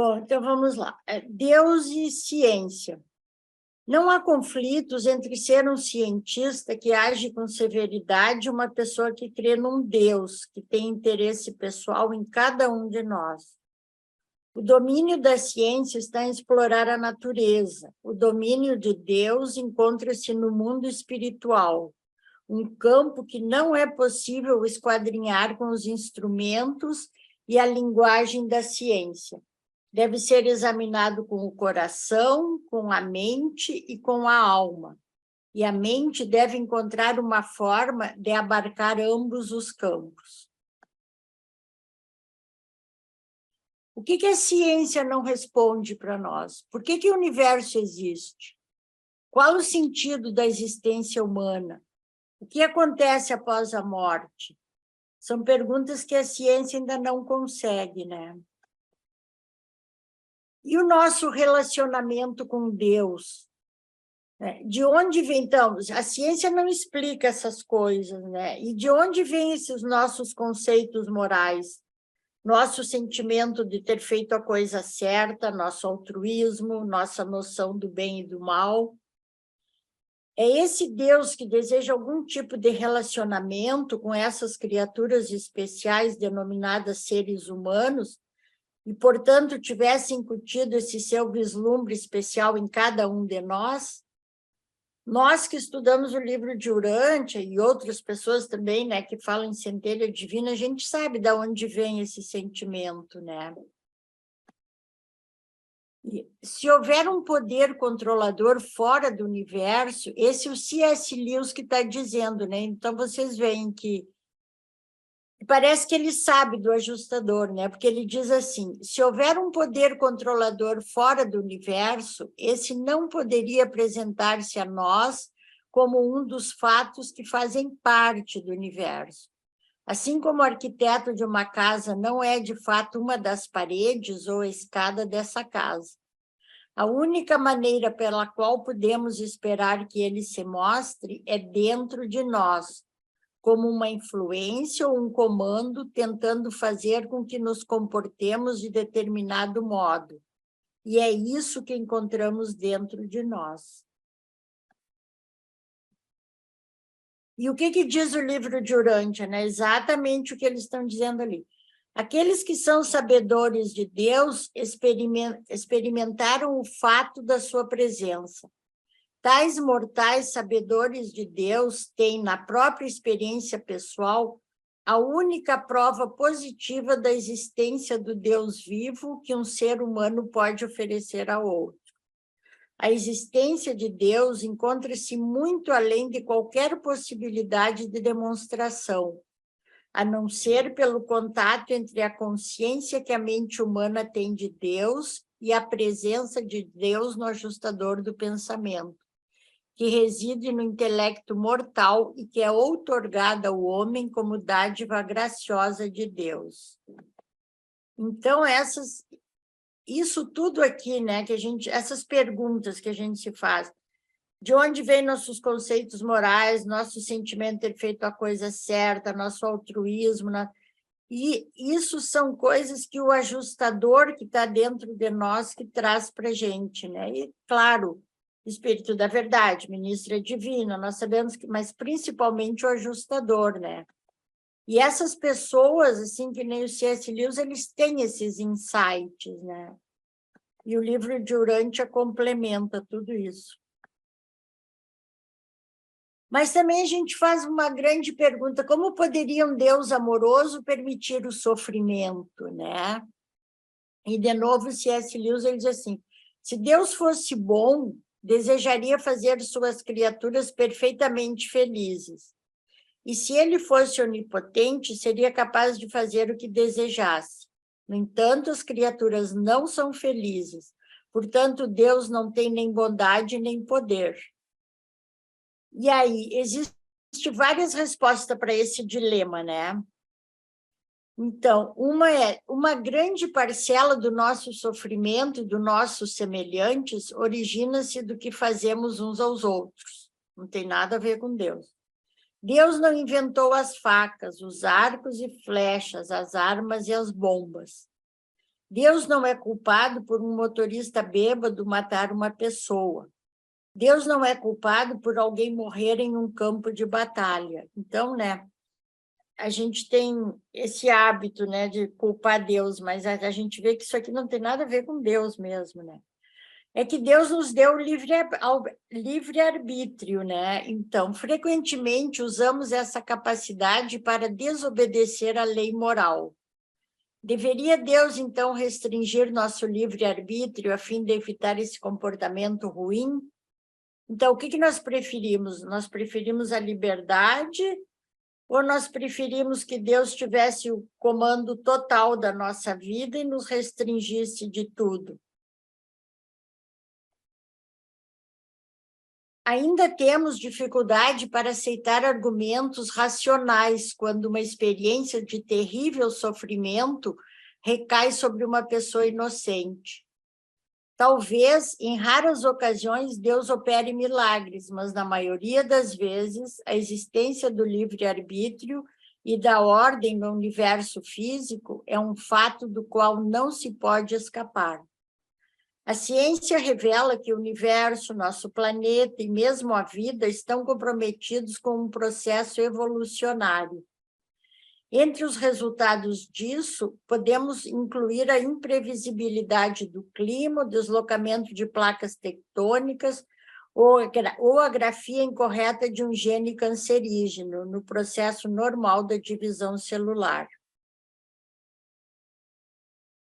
Bom, então vamos lá. Deus e ciência. Não há conflitos entre ser um cientista que age com severidade e uma pessoa que crê num Deus, que tem interesse pessoal em cada um de nós. O domínio da ciência está em explorar a natureza. O domínio de Deus encontra-se no mundo espiritual, um campo que não é possível esquadrinhar com os instrumentos e a linguagem da ciência. Deve ser examinado com o coração, com a mente e com a alma. E a mente deve encontrar uma forma de abarcar ambos os campos. O que a ciência não responde para nós? Por que o universo existe? Qual o sentido da existência humana? O que acontece após a morte? São perguntas que a ciência ainda não consegue, né? E o nosso relacionamento com Deus? De onde vem, então? A ciência não explica essas coisas, né? E de onde vêm esses nossos conceitos morais? Nosso sentimento de ter feito a coisa certa, nosso altruísmo, nossa noção do bem e do mal. É esse Deus que deseja algum tipo de relacionamento com essas criaturas especiais denominadas seres humanos e, portanto, tivesse incutido esse seu vislumbre especial em cada um de nós? Nós que estudamos o livro de Urântia e outras pessoas também, né, que falam em centelha divina, a gente sabe de onde vem esse sentimento, né? E se houver um poder controlador fora do universo, esse é o C.S. Lewis que está dizendo, né? Então, vocês veem que parece que ele sabe do ajustador, né? Porque ele diz assim, se houver um poder controlador fora do universo, esse não poderia apresentar-se a nós como um dos fatos que fazem parte do universo. Assim como o arquiteto de uma casa não é, de fato, uma das paredes ou a escada dessa casa. A única maneira pela qual podemos esperar que ele se mostre é dentro de nós, como uma influência ou um comando tentando fazer com que nos comportemos de determinado modo. E é isso que encontramos dentro de nós. E o que diz o livro de Urântia, né? Exatamente o que eles estão dizendo ali. Aqueles que são sabedores de Deus experimentaram o fato da sua presença. Tais mortais sabedores de Deus têm, na própria experiência pessoal, a única prova positiva da existência do Deus vivo que um ser humano pode oferecer ao outro. A existência de Deus encontra-se muito além de qualquer possibilidade de demonstração, a não ser pelo contato entre a consciência que a mente humana tem de Deus e a presença de Deus no ajustador do pensamento, que reside no intelecto mortal e que é outorgada ao homem como dádiva graciosa de Deus. Então, isso tudo aqui, né, essas perguntas que a gente se faz, de onde vêm nossos conceitos morais, nosso sentimento de ter feito a coisa certa, nosso altruísmo, e isso são coisas que o ajustador que está dentro de nós que traz para a gente, né? E, claro, Espírito da Verdade, Ministra Divina, nós sabemos que, mas principalmente o ajustador, né? E essas pessoas, assim, que nem o C.S. Lewis, eles têm esses insights, né? E o livro de Urântia complementa tudo isso. Mas também a gente faz uma grande pergunta, como poderia um Deus amoroso permitir o sofrimento, né? E, de novo, o C.S. Lewis ele diz assim, se Deus fosse bom, desejaria fazer suas criaturas perfeitamente felizes. E se ele fosse onipotente, seria capaz de fazer o que desejasse. No entanto, as criaturas não são felizes. Portanto, Deus não tem nem bondade nem poder. E aí, existem várias respostas para esse dilema, né? Então, uma grande parcela do nosso sofrimento e dos nossos semelhantes origina-se do que fazemos uns aos outros. Não tem nada a ver com Deus. Deus não inventou as facas, os arcos e flechas, as armas e as bombas. Deus não é culpado por um motorista bêbado matar uma pessoa. Deus não é culpado por alguém morrer em um campo de batalha. Então, né, a gente tem esse hábito, né, de culpar Deus, mas a gente vê que isso aqui não tem nada a ver com Deus mesmo, né? É que Deus nos deu livre-arbítrio, né? Então, frequentemente usamos essa capacidade para desobedecer à lei moral. Deveria Deus, então, restringir nosso livre-arbítrio a fim de evitar esse comportamento ruim? Então, o que nós preferimos? Nós preferimos a liberdade ou nós preferimos que Deus tivesse o comando total da nossa vida e nos restringisse de tudo? Ainda temos dificuldade para aceitar argumentos racionais quando uma experiência de terrível sofrimento recai sobre uma pessoa inocente. Talvez, em raras ocasiões, Deus opere milagres, mas, na maioria das vezes, a existência do livre-arbítrio e da ordem no universo físico é um fato do qual não se pode escapar. A ciência revela que o universo, nosso planeta e mesmo a vida estão comprometidos com um processo evolucionário. Entre os resultados disso, podemos incluir a imprevisibilidade do clima, o deslocamento de placas tectônicas ou a grafia incorreta de um gene cancerígeno no processo normal da divisão celular.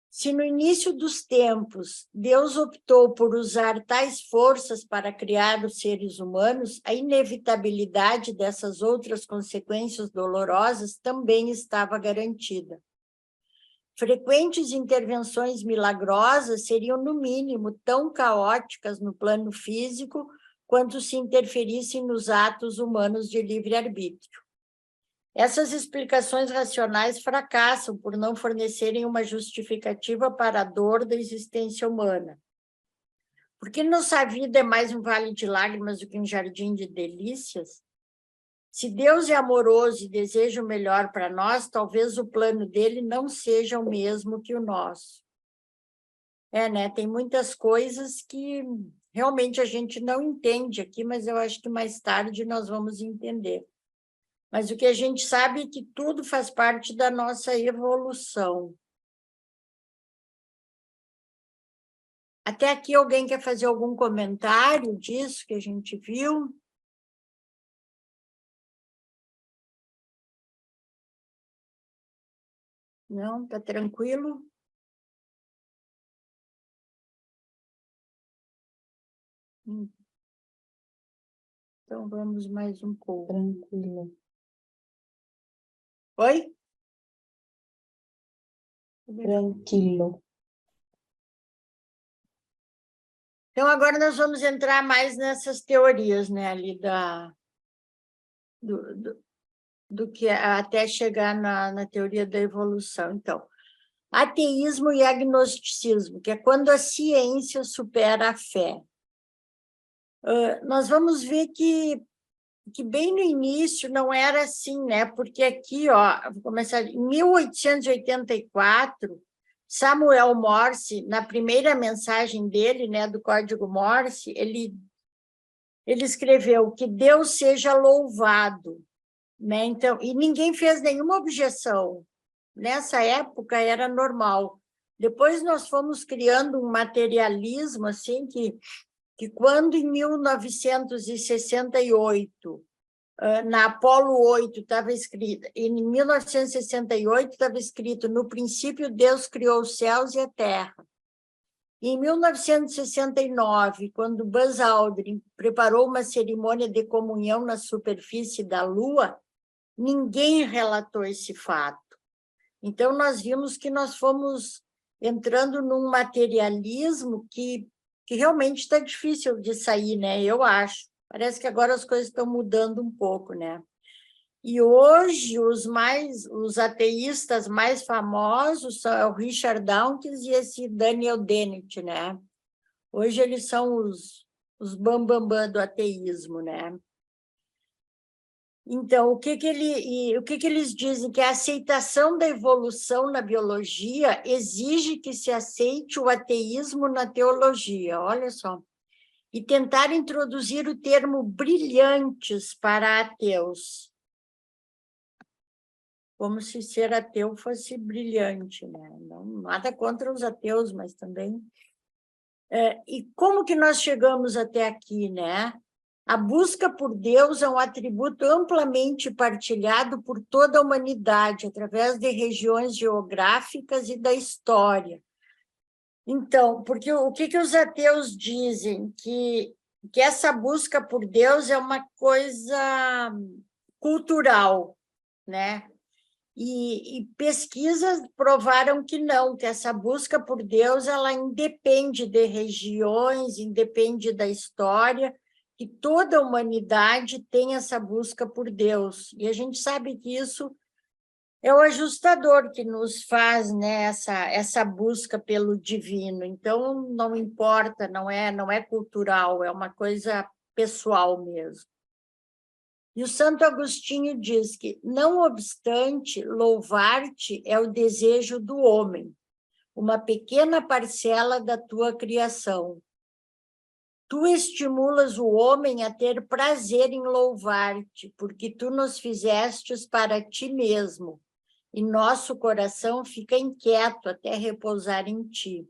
Se no início dos tempos Deus optou por usar tais forças para criar os seres humanos, a inevitabilidade dessas outras consequências dolorosas também estava garantida. Frequentes intervenções milagrosas seriam, no mínimo, tão caóticas no plano físico quanto se interferissem nos atos humanos de livre-arbítrio. Essas explicações racionais fracassam por não fornecerem uma justificativa para a dor da existência humana. Por que nossa vida é mais um vale de lágrimas do que um jardim de delícias? Se Deus é amoroso e deseja o melhor para nós, talvez o plano dele não seja o mesmo que o nosso. Né? Tem muitas coisas que realmente a gente não entende aqui, mas eu acho que mais tarde nós vamos entender. Mas o que a gente sabe é que tudo faz parte da nossa evolução. Até aqui alguém quer fazer algum comentário disso que a gente viu? Não? Está tranquilo? Então, vamos mais um pouco. Tranquilo. Oi? Tranquilo. Então, agora nós vamos entrar mais nessas teorias, né, ali do que até chegar na teoria da evolução. Então, ateísmo e agnosticismo, que é quando a ciência supera a fé. Nós vamos ver que bem no início não era assim, né? Porque aqui, ó, vou começar em 1884, Samuel Morse, na primeira mensagem dele, né, do Código Morse, ele escreveu que Deus seja louvado, né? Então, e ninguém fez nenhuma objeção. Nessa época era normal. Depois nós fomos criando um materialismo assim que quando em 1968 na Apolo 8 estava escrito, em 1968 estava escrito, no princípio Deus criou os céus e a terra. Em 1969, quando Buzz Aldrin preparou uma cerimônia de comunhão na superfície da Lua, ninguém relatou esse fato. Então, nós vimos que nós fomos entrando num materialismo que realmente está difícil de sair, né? Eu acho. Parece que agora as coisas estão mudando um pouco, né? E hoje os ateístas mais famosos são o Richard Dawkins e esse Daniel Dennett, né? Hoje eles são os bambambam do ateísmo, né? Então, o que eles dizem? Que a aceitação da evolução na biologia exige que se aceite o ateísmo na teologia, olha só. E tentar introduzir o termo brilhantes para ateus. Como se ser ateu fosse brilhante, né? Não, nada contra os ateus, mas também... e como que nós chegamos até aqui, né? A busca por Deus é um atributo amplamente partilhado por toda a humanidade, através de regiões geográficas e da história. Então, porque o que os ateus dizem? Que essa busca por Deus é uma coisa cultural, né? E pesquisas provaram que não, que essa busca por Deus ela independe de regiões, independe da história, que toda a humanidade tem essa busca por Deus. E a gente sabe que isso é o ajustador que nos faz, né, essa busca pelo divino. Então, não importa, não é cultural, é uma coisa pessoal mesmo. E o Santo Agostinho diz que, não obstante, louvar-te é o desejo do homem, uma pequena parcela da tua criação. Tu estimulas o homem a ter prazer em louvar-te, porque tu nos fizestes para ti mesmo, e nosso coração fica inquieto até repousar em ti.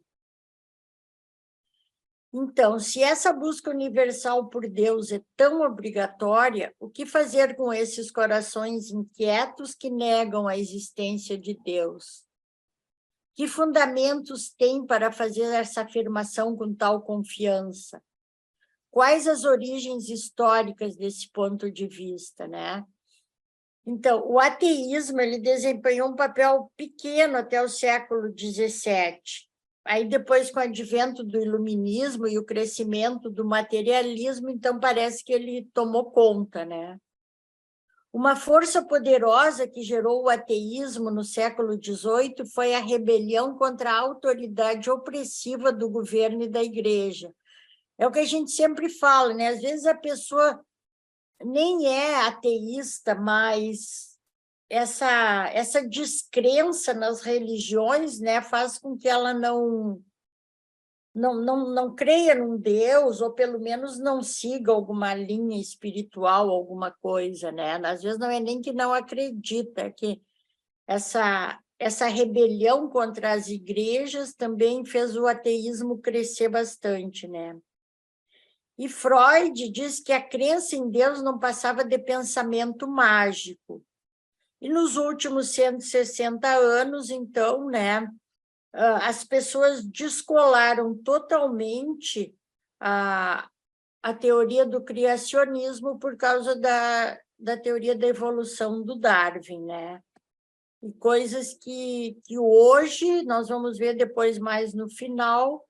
Então, se essa busca universal por Deus é tão obrigatória, o que fazer com esses corações inquietos que negam a existência de Deus? Que fundamentos tem para fazer essa afirmação com tal confiança? Quais as origens históricas desse ponto de vista, né? Então, o ateísmo ele desempenhou um papel pequeno até o século XVII. Aí, depois, com o advento do iluminismo e o crescimento do materialismo, então parece que ele tomou conta, né? Uma força poderosa que gerou o ateísmo no século XVIII foi a rebelião contra a autoridade opressiva do governo e da igreja. É o que a gente sempre fala, né? Às vezes a pessoa nem é ateísta, mas essa descrença nas religiões, né, faz com que ela não creia num Deus, ou pelo menos não siga alguma linha espiritual, alguma coisa, né? Às vezes não é nem que não acredita, é que essa rebelião contra as igrejas também fez o ateísmo crescer bastante, né? E Freud diz que a crença em Deus não passava de pensamento mágico. E nos últimos 160 anos, então, né, as pessoas descolaram totalmente a teoria do criacionismo por causa da teoria da evolução do Darwin, né? E coisas que hoje, nós vamos ver depois mais no final,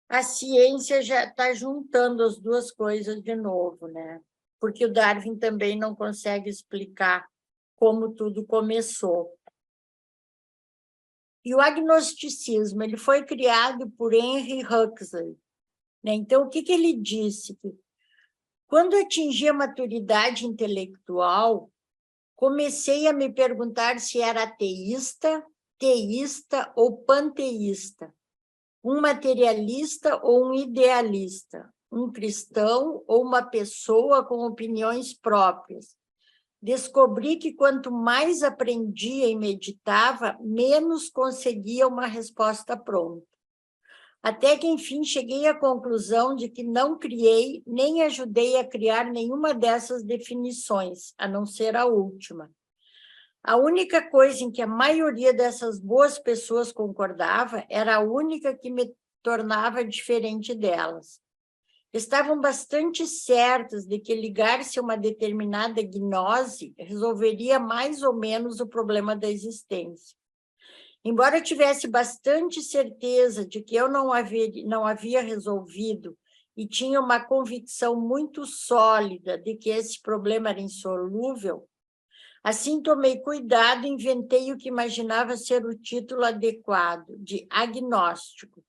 a ciência já está juntando as duas coisas de novo, né? Porque o Darwin também não consegue explicar como tudo começou. E o agnosticismo ele foi criado por Henry Huxley, né? Então, o que ele disse? Que quando atingi a maturidade intelectual, comecei a me perguntar se era ateísta, teísta ou panteísta, um materialista ou um idealista, um cristão ou uma pessoa com opiniões próprias. Descobri que quanto mais aprendia e meditava, menos conseguia uma resposta pronta. Até que, enfim, cheguei à conclusão de que não criei, nem ajudei a criar nenhuma dessas definições, a não ser a última. A única coisa em que a maioria dessas boas pessoas concordava era a única que me tornava diferente delas. Estavam bastante certas de que ligar-se a uma determinada gnose resolveria mais ou menos o problema da existência. Embora eu tivesse bastante certeza de que eu não havia resolvido e tinha uma convicção muito sólida de que esse problema era insolúvel, assim tomei cuidado e inventei o que imaginava ser o título adequado, de agnóstico.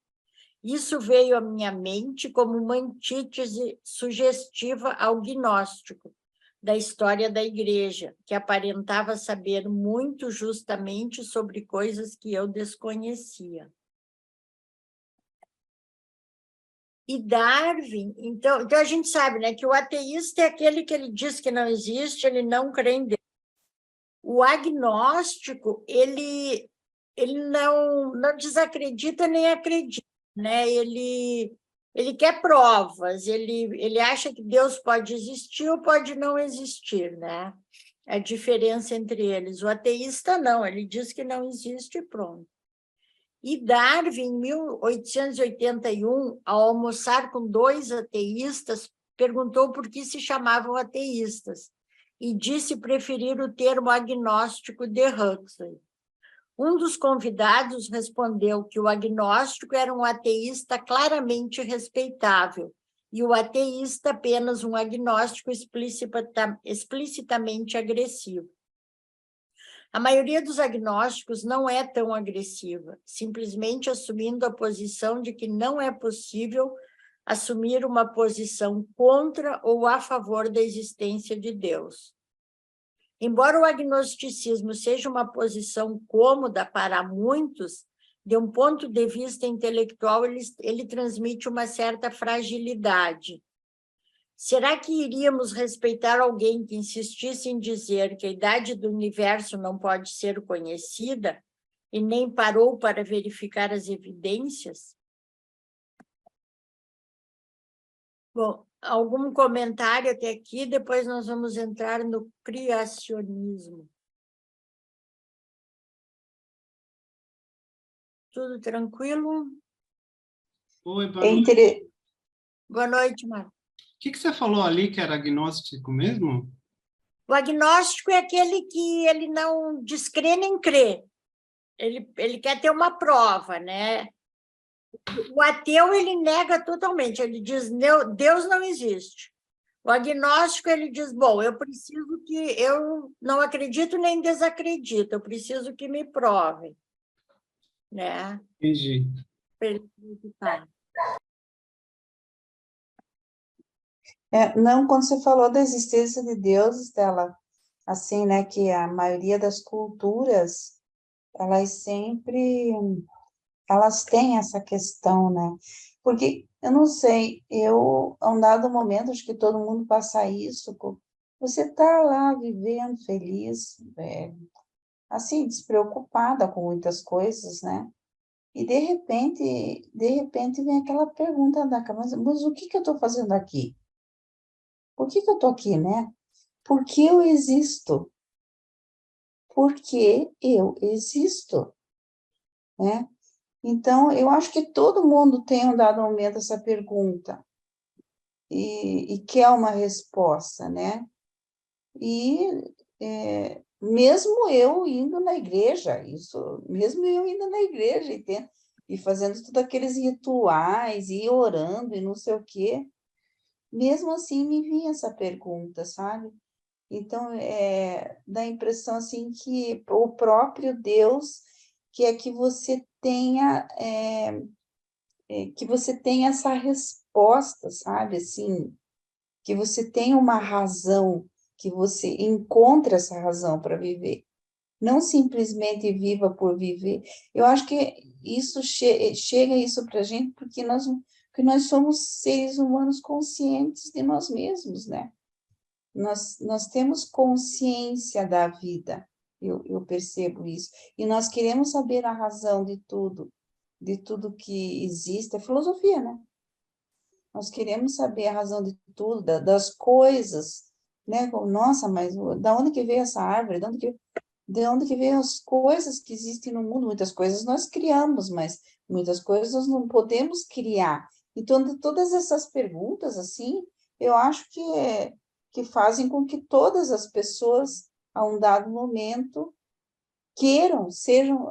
Isso veio à minha mente como uma antítese sugestiva ao gnóstico, da história da igreja, que aparentava saber muito justamente sobre coisas que eu desconhecia. E Darwin, então a gente sabe, né, que o ateísta é aquele que ele diz que não existe, ele não crê em Deus. O agnóstico, ele não desacredita nem acredita, né? Ele quer provas, ele acha que Deus pode existir ou pode não existir, né? A diferença entre eles. O ateísta não, ele diz que não existe e pronto. E Darwin, em 1881, ao almoçar com 2 ateístas, perguntou por que se chamavam ateístas e disse preferir o termo agnóstico de Huxley. Um dos convidados respondeu que o agnóstico era um ateísta claramente respeitável e o ateísta apenas um agnóstico explicitamente agressivo. A maioria dos agnósticos não é tão agressiva, simplesmente assumindo a posição de que não é possível assumir uma posição contra ou a favor da existência de Deus. Embora o agnosticismo seja uma posição cômoda para muitos, de um ponto de vista intelectual, ele transmite uma certa fragilidade. Será que iríamos respeitar alguém que insistisse em dizer que a idade do universo não pode ser conhecida e nem parou para verificar as evidências? Bom, algum comentário até aqui, depois nós vamos entrar no criacionismo. Tudo tranquilo? Oi, boa É noite. inter... Boa noite, Marcos. O que você falou ali que era agnóstico mesmo? O agnóstico é aquele que ele não descrê nem crê. Ele quer ter uma prova, né? O ateu, ele nega totalmente. Ele diz, Deus não existe. O agnóstico, ele diz, bom, eu não acredito nem desacredito, eu preciso que me provem, né? Entendi. Não, quando você falou da existência de Deus, Estela, assim, né, que a maioria das culturas, elas têm essa questão, né? Porque, eu não sei, a um dado momento, acho que todo mundo passa isso, você tá lá vivendo feliz, assim, despreocupada com muitas coisas, né? E de repente vem aquela pergunta mas o que que eu estou fazendo aqui? Por que que eu estou aqui, né? Por que eu existo? Por que eu existo, né? Então, eu acho que todo mundo tem um dado momento essa pergunta e quer uma resposta, né? E mesmo eu indo na igreja, mesmo eu indo na igreja e fazendo todos aqueles rituais e orando e não sei o quê, mesmo assim me vinha essa pergunta, sabe? Então, dá a impressão assim que o próprio Deus quer que você tenha essa resposta, sabe? Assim, que você tenha uma razão, que você encontre essa razão para viver. Não simplesmente viva por viver. Eu acho que isso chega isso para a gente porque nós somos seres humanos conscientes de nós mesmos, né? Nós temos consciência da vida, eu percebo isso. E nós queremos saber a razão de tudo que existe. É filosofia, né? Nós queremos saber a razão de tudo, das coisas, né? Nossa, mas da onde que veio essa árvore? De onde que veio as coisas que existem no mundo? Muitas coisas nós criamos, mas muitas coisas nós não podemos criar. Então, de todas essas perguntas, assim, eu acho que fazem com que todas as pessoas, a um dado momento, sejam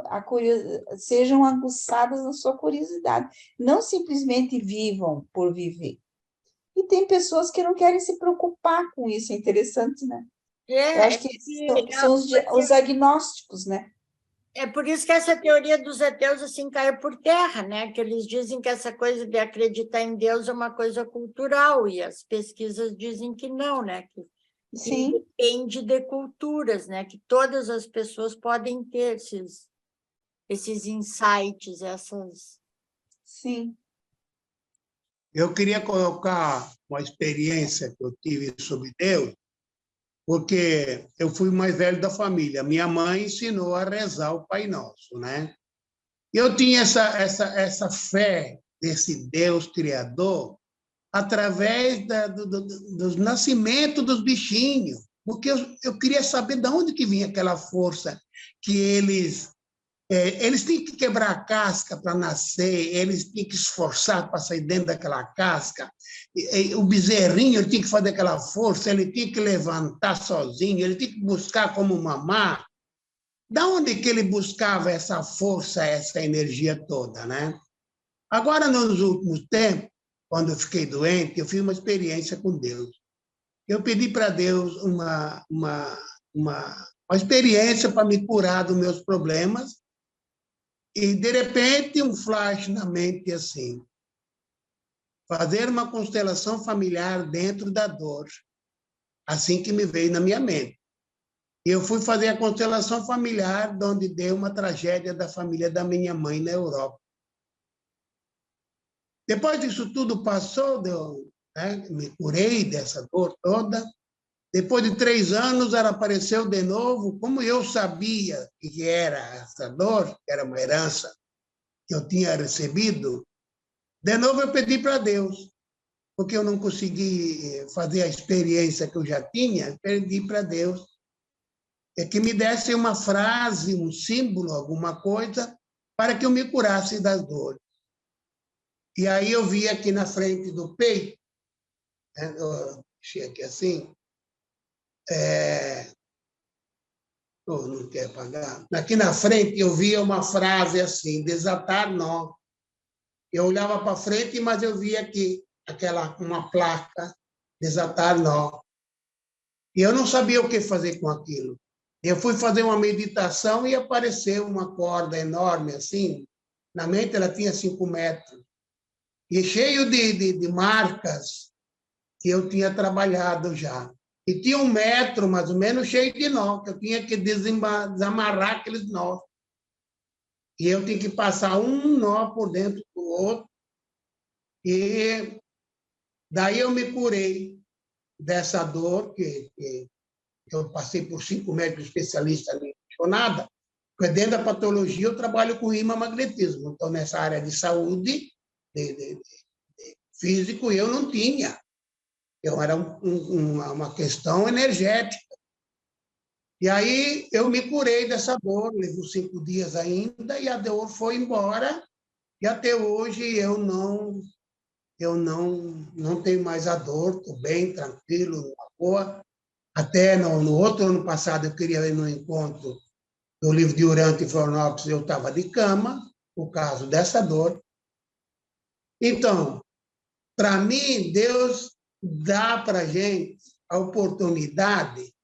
aguçadas na sua curiosidade, não simplesmente vivam por viver. E tem pessoas que não querem se preocupar com isso, é interessante, né? Eu acho que são os agnósticos, né? É por isso que essa teoria dos ateus assim caiu por terra, né? Que eles dizem que essa coisa de acreditar em Deus é uma coisa cultural e as pesquisas dizem que não, né? Sim, depende de culturas, né? Que todas as pessoas podem ter esses insights, essas... sim. Eu queria colocar uma experiência que eu tive sobre Deus, porque eu fui o mais velho da família. Minha mãe ensinou a rezar o Pai Nosso, né? Eu tinha essa fé desse Deus Criador através do nascimento dos bichinhos, porque eu queria saber de onde que vinha aquela força que eles tinham que quebrar a casca para nascer, eles tinham que esforçar para sair dentro daquela casca. O bezerrinho ele tinha que fazer aquela força, ele tinha que levantar sozinho, ele tinha que buscar como mamar. Da onde que ele buscava essa força, essa energia toda, né? Agora, nos últimos tempos, quando eu fiquei doente, eu fiz uma experiência com Deus. Eu pedi para Deus uma experiência para me curar dos meus problemas. E, de repente, um flash na mente assim, fazer uma constelação familiar dentro da dor, assim que me veio na minha mente. E eu fui fazer a constelação familiar, onde deu uma tragédia da família da minha mãe na Europa. Depois disso tudo passou, me curei dessa dor toda. Depois de 3 anos, ela apareceu de novo. Como eu sabia que era essa dor, que era uma herança que eu tinha recebido, de novo eu pedi para Deus, porque eu não consegui fazer a experiência que eu já tinha, pedi para Deus que me desse uma frase, um símbolo, alguma coisa, para que eu me curasse das dores. E aí eu vi aqui na frente do peito, né, eu deixei aqui assim, não quer pagar. Aqui na frente eu via uma frase assim, desatar nó. Eu olhava para frente, mas eu via aqui uma placa, desatar nó. E eu não sabia o que fazer com aquilo. Eu fui fazer uma meditação e apareceu uma corda enorme assim. Na mente ela tinha 5 metros. E cheio de marcas que eu tinha trabalhado já. E tinha 1 metro, mais ou menos, cheio de nó, que eu tinha que desamarrar aqueles nós. E eu tinha que passar um nó por dentro do outro. E daí eu me curei dessa dor, que eu passei por 5 médicos especialistas, não achou nada. Porque dentro da patologia eu trabalho com imagnetismo. Então, nessa área de saúde, de físico, eu não tinha. Eu era uma questão energética. E aí eu me curei dessa dor, levou 5 dias ainda, e a dor foi embora, e até hoje eu não tenho mais a dor, estou bem, tranquilo, numa boa. Até no outro ano passado eu queria ir no encontro do livro de Urantia e Florianópolis, eu estava de cama, por causa dessa dor. Então, para mim, Deus dá para a gente a oportunidade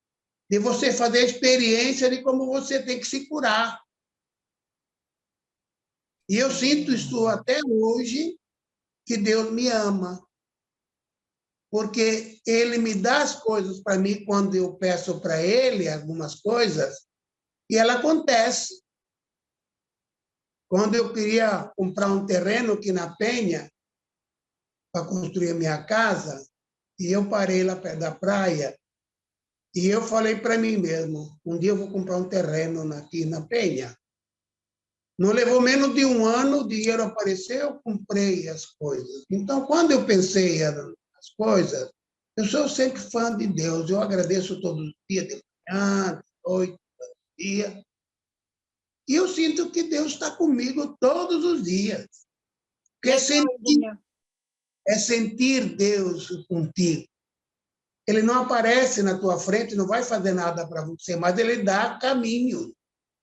de você fazer a experiência de como você tem que se curar. E eu sinto isso até hoje, que Deus me ama, porque Ele me dá as coisas para mim quando eu peço para Ele algumas coisas, e ela acontece. Quando eu queria comprar um terreno aqui na Penha, para construir a minha casa, e eu parei lá perto da praia, e eu falei para mim mesmo, um dia eu vou comprar um terreno aqui na Penha. Não levou menos de 1 ano, o dinheiro apareceu, eu comprei as coisas. Então, quando eu pensei nas coisas, eu sou sempre fã de Deus, eu agradeço todos os dias, de manhã, de noite, de dia. E eu sinto que Deus está comigo todos os dias. Porque sentir Deus contigo. Ele não aparece na tua frente, não vai fazer nada para você, mas ele dá caminho.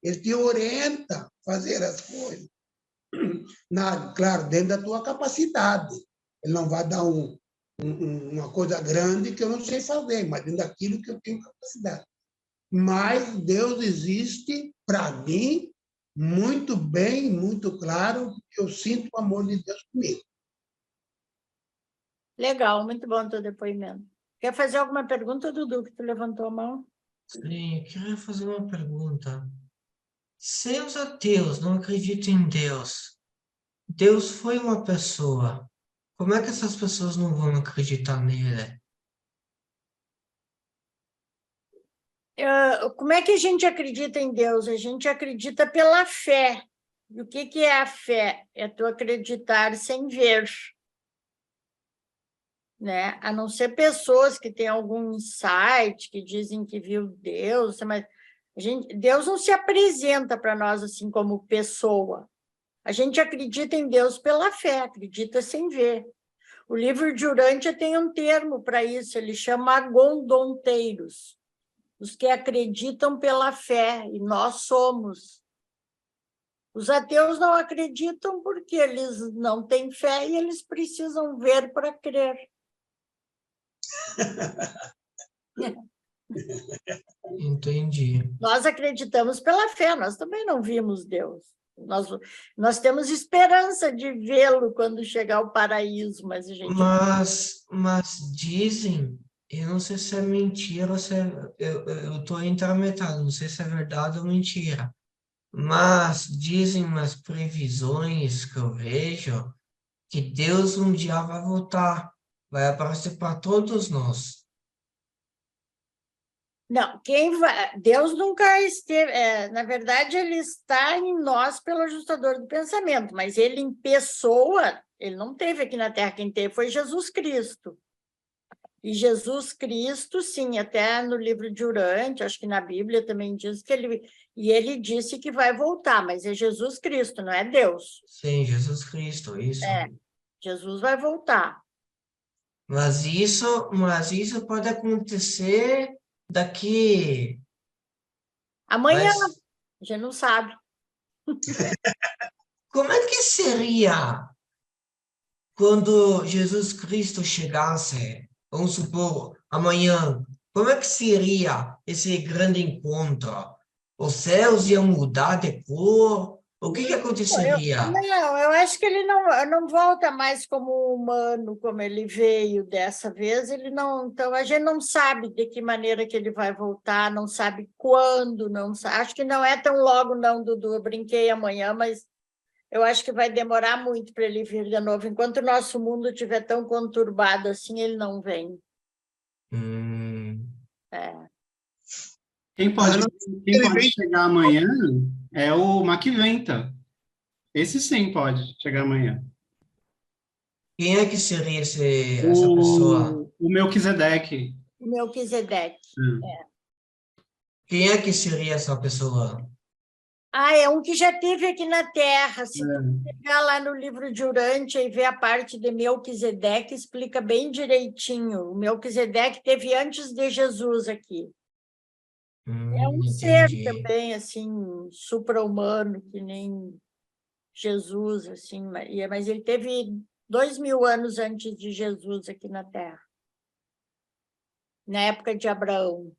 Ele te orienta a fazer as coisas. Claro, dentro da tua capacidade. Ele não vai dar uma coisa grande que eu não sei fazer, mas dentro daquilo que eu tenho capacidade. Mas Deus existe para mim muito bem, muito claro, porque eu sinto o amor de Deus comigo. Legal, muito bom o teu depoimento. Quer fazer alguma pergunta, Dudu, que tu levantou a mão? Sim, eu queria fazer uma pergunta. Se os ateus não acreditam em Deus, Deus foi uma pessoa, como é que essas pessoas não vão acreditar nele? Como é que a gente acredita em Deus? A gente acredita pela fé. E o que é a fé? É tu acreditar sem ver, né? A não ser pessoas que têm algum insight, que dizem que viu Deus, mas Deus não se apresenta para nós assim como pessoa. A gente acredita em Deus pela fé, acredita sem ver. O livro de Urântia tem um termo para isso, ele chama agondonteiros, os que acreditam pela fé, e nós somos. Os ateus não acreditam porque eles não têm fé e eles precisam ver para crer. Entendi. Nós acreditamos pela fé, nós também não vimos Deus. Nós temos esperança de vê-lo quando chegar ao paraíso, mas a gente... Mas dizem, eu não sei se é mentira ou se é, eu estou intrametado, não sei se é verdade ou mentira, mas dizem umas previsões que eu vejo que Deus um dia vai voltar, vai aparecer para todos nós. Não, Deus nunca esteve... na verdade, ele está em nós pelo ajustador do pensamento, mas ele em pessoa, ele não teve aqui na Terra, quem teve foi Jesus Cristo. E Jesus Cristo, sim, até no livro de Urântia, acho que na Bíblia também diz que ele disse que vai voltar, mas é Jesus Cristo, não é Deus. Sim, Jesus Cristo, isso. Jesus vai voltar. Mas isso pode acontecer daqui... Amanhã, Mas a gente não sabe. como é que seria quando Jesus Cristo chegasse, vamos supor, amanhã, como é que seria esse grande encontro? Os céus iam mudar de cor? O que aconteceria? Eu acho que ele não volta mais como humano, como ele veio dessa vez. Ele não, então a gente não sabe de que maneira que ele vai voltar, não sabe quando, não sabe. Acho que não é tão logo, não, Dudu. Eu brinquei amanhã, mas eu acho que vai demorar muito para ele vir de novo. Enquanto o nosso mundo estiver tão conturbado assim, ele não vem. Quem pode chegar amanhã é o Maquiventa. Esse sim pode chegar amanhã. Quem é que seria essa pessoa? O Melquisedeque. O Melquisedeque. Quem é que seria essa pessoa? É um que já esteve aqui na Terra. Se tu pegar lá no livro de Urântia e ver a parte de Melquisedeque, explica bem direitinho. O Melquisedeque esteve antes de Jesus aqui. É um ser também, assim, supra-humano, que nem Jesus, assim, mas ele teve 2000 anos antes de Jesus aqui na Terra, na época de Abraão.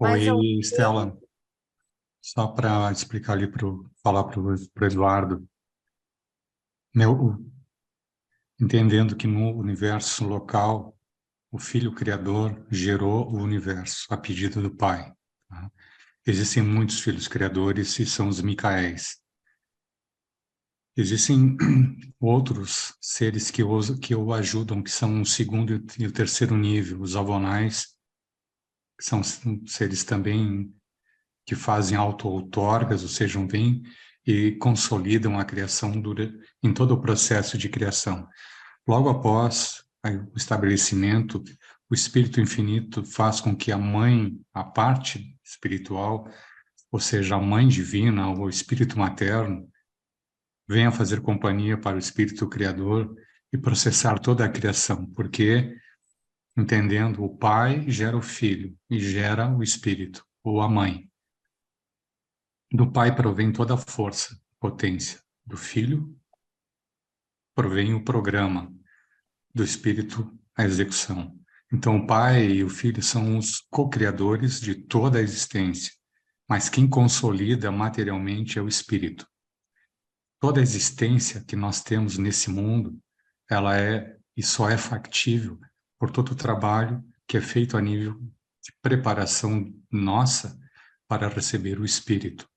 Oi, Estela, só para explicar ali, falar para o Eduardo, entendendo que no universo local, o Filho Criador gerou o universo a pedido do Pai. Tá? Existem muitos filhos criadores e são os Micaéis. Existem outros seres que o ajudam, que são o segundo e o terceiro nível, os Avonais, que são seres também que fazem auto-outorgas, ou seja, vêm e consolidam a criação em todo o processo de criação. Logo após o estabelecimento, o Espírito Infinito faz com que a mãe, a parte espiritual, ou seja, a mãe divina, ou o Espírito materno, venha fazer companhia para o Espírito Criador e processar toda a criação, porque, entendendo, o Pai gera o Filho e gera o Espírito, ou a mãe. Do Pai provém toda a força, potência. Do Filho provém o programa, do Espírito a execução. Então o Pai e o Filho são os co-criadores de toda a existência, mas quem consolida materialmente é o Espírito. Toda a existência que nós temos nesse mundo, ela é e só é factível por todo o trabalho que é feito a nível de preparação nossa para receber o Espírito,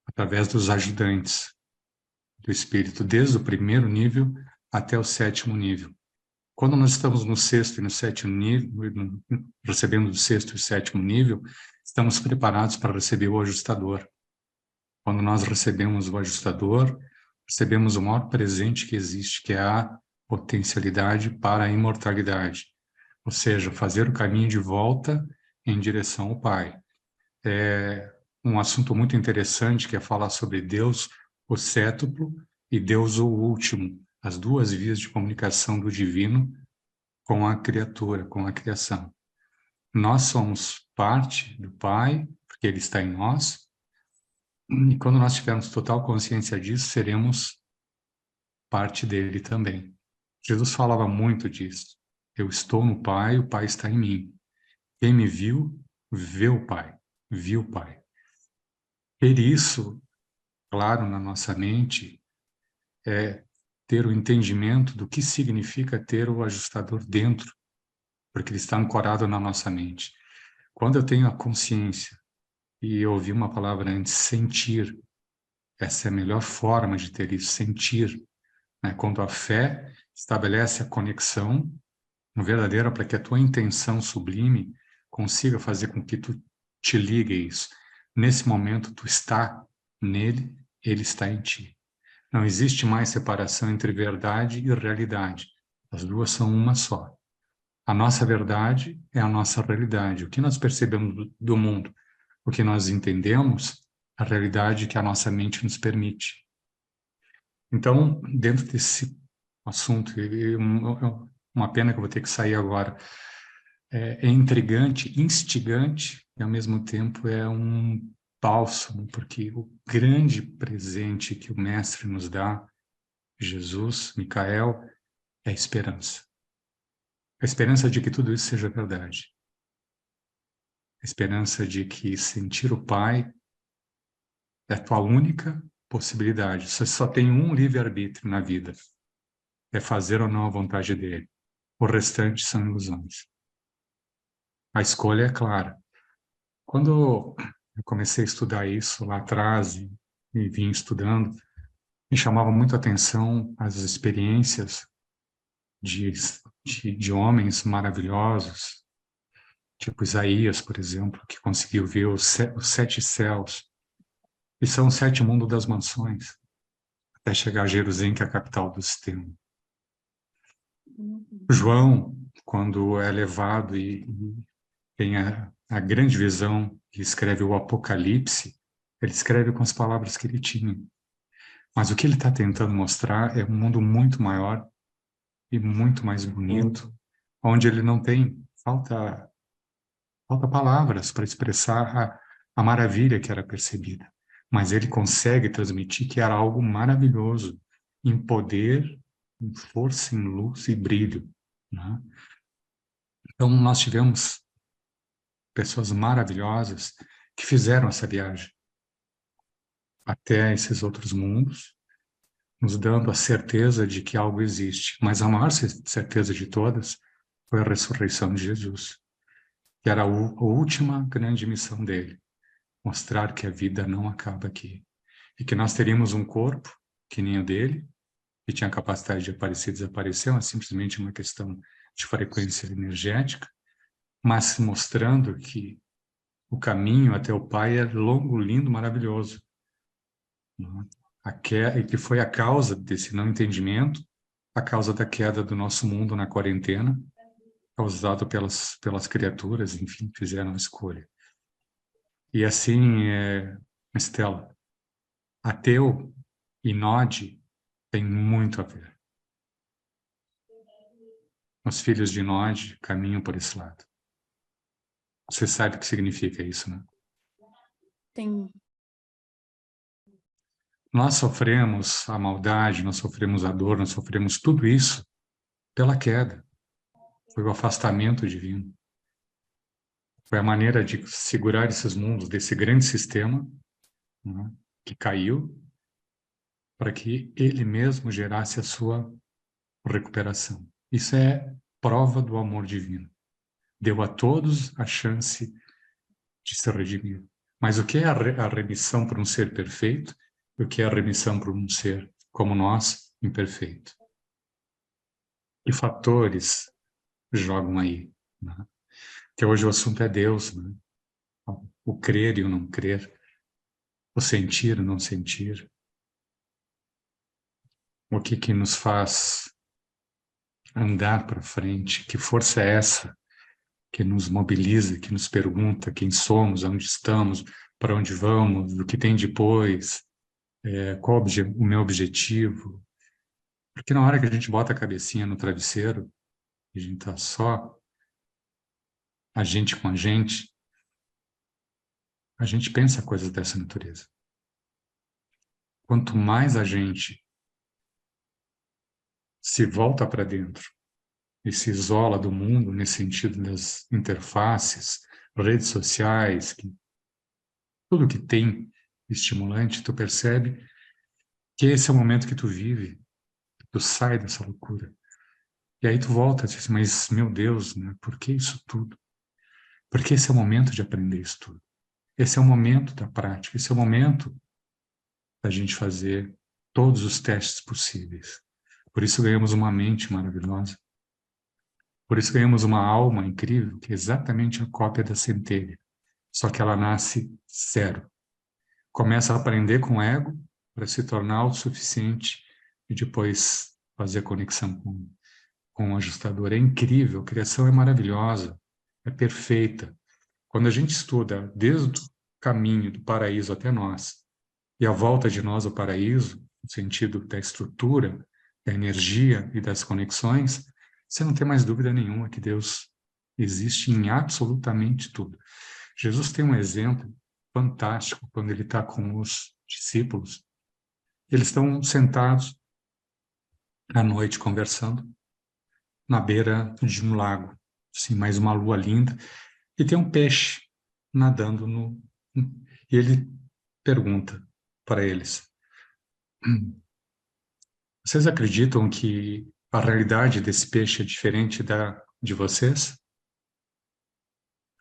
através dos ajudantes do Espírito, desde o primeiro nível até o 7º nível. Quando nós estamos no 6º e no 7º nível, recebendo o 6º e o 7º nível, estamos preparados para receber o ajustador. Quando nós recebemos o ajustador, recebemos o maior presente que existe, que é a potencialidade para a imortalidade. Ou seja, fazer o caminho de volta em direção ao Pai. É um assunto muito interessante, que é falar sobre Deus, o sétuplo, e Deus, o último. As duas vias de comunicação do divino com a criatura, com a criação. Nós somos parte do Pai, porque Ele está em nós, e quando nós tivermos total consciência disso, seremos parte dele também. Jesus falava muito disso. Eu estou no Pai, o Pai está em mim. Quem me viu, vê o Pai, viu o Pai. Ter isso claro na nossa mente é ter o entendimento do que significa ter o ajustador dentro, porque ele está ancorado na nossa mente. Quando eu tenho a consciência, e eu ouvi uma palavra antes, sentir, essa é a melhor forma de ter isso, sentir, né? Quando a fé estabelece a conexão verdadeira para que a tua intenção sublime consiga fazer com que tu te ligue a isso. Nesse momento, tu está nele, ele está em ti. Não existe mais separação entre verdade e realidade. As duas são uma só. A nossa verdade é a nossa realidade. O que nós percebemos do mundo, o que nós entendemos, a realidade que a nossa mente nos permite. Então, dentro desse assunto, uma pena que eu vou ter que sair agora, é intrigante, instigante, e ao mesmo tempo é um bálsamo, porque o grande presente que o Mestre nos dá, Jesus, Micael, é a esperança. A esperança de que tudo isso seja verdade. A esperança de que sentir o Pai é a tua única possibilidade. Você só tem um livre-arbítrio na vida. É fazer ou não a vontade dele. O restante são ilusões. A escolha é clara. Quando eu comecei a estudar isso lá atrás e vim estudando, me chamava muito a atenção as experiências de homens maravilhosos, tipo Isaías, por exemplo, que conseguiu ver os 7 céus, e são os 7 mundos das mansões, até chegar a Jerusalém, que é a capital do sistema. João, quando é levado e tem a grande visão, que escreve o Apocalipse, ele escreve com as palavras que ele tinha. Mas o que ele está tentando mostrar é um mundo muito maior e muito mais bonito, onde ele não tem, falta palavras para expressar a maravilha que era percebida. Mas ele consegue transmitir que era algo maravilhoso, em poder, em força, em luz e brilho, né? Então, nós tivemos pessoas maravilhosas que fizeram essa viagem até esses outros mundos, nos dando a certeza de que algo existe. Mas a maior certeza de todas foi a ressurreição de Jesus, que era a última grande missão dele, mostrar que a vida não acaba aqui. E que nós teríamos um corpo, que nem o dele, que tinha a capacidade de aparecer e desaparecer, mas simplesmente uma questão de frequência energética, mas mostrando que o caminho até o Pai é longo, lindo, maravilhoso. E que foi a causa desse não entendimento, a causa da queda do nosso mundo na quarentena, causado pelas criaturas, enfim, fizeram a escolha. E assim, Estela, ateu e Nod tem muito a ver. Os filhos de Nod caminham por esse lado. Você sabe o que significa isso, né? Tem. Nós sofremos a maldade, nós sofremos a dor, nós sofremos tudo isso pela queda. Foi o afastamento divino. Foi a maneira de segurar esses mundos desse grande sistema, né, que caiu, para que ele mesmo gerasse a sua recuperação. Isso é prova do amor divino. Deu a todos a chance de se redimir. Mas o que é a remissão para um ser perfeito? E o que é a remissão para um ser como nós, imperfeito? Que fatores jogam aí? Né? Que hoje o assunto é Deus, né? O crer e o não crer, o sentir e o não sentir. O que nos faz andar para frente? Que força é essa que nos mobiliza, que nos pergunta quem somos, onde estamos, para onde vamos, o que tem depois, qual o meu objetivo? Porque na hora que a gente bota a cabecinha no travesseiro, a gente está só a gente com a gente pensa coisas dessa natureza. Quanto mais a gente se volta para dentro e se isola do mundo, nesse sentido das interfaces, redes sociais, tudo que tem estimulante, tu percebe que esse é o momento que tu vive, tu sai dessa loucura. E aí tu volta e diz, mas meu Deus, né, por que isso tudo? Porque esse é o momento de aprender isso tudo. Esse é o momento da prática, esse é o momento da gente fazer todos os testes possíveis. Por isso ganhamos uma mente maravilhosa. Por isso ganhamos uma alma incrível, que é exatamente a cópia da centelha. Só que ela nasce zero. Começa a aprender com o ego para se tornar autossuficiente e depois fazer conexão com o ajustador. É incrível, a criação é maravilhosa, é perfeita. Quando a gente estuda desde o caminho do paraíso até nós, e a volta de nós ao paraíso, no sentido da estrutura, da energia e das conexões, você não tem mais dúvida nenhuma que Deus existe em absolutamente tudo. Jesus tem um exemplo fantástico quando ele está com os discípulos. Eles estão sentados à noite conversando na beira de um lago, assim, mais uma lua linda, e tem um peixe nadando e ele pergunta para eles: vocês acreditam que a realidade desse peixe é diferente da de vocês?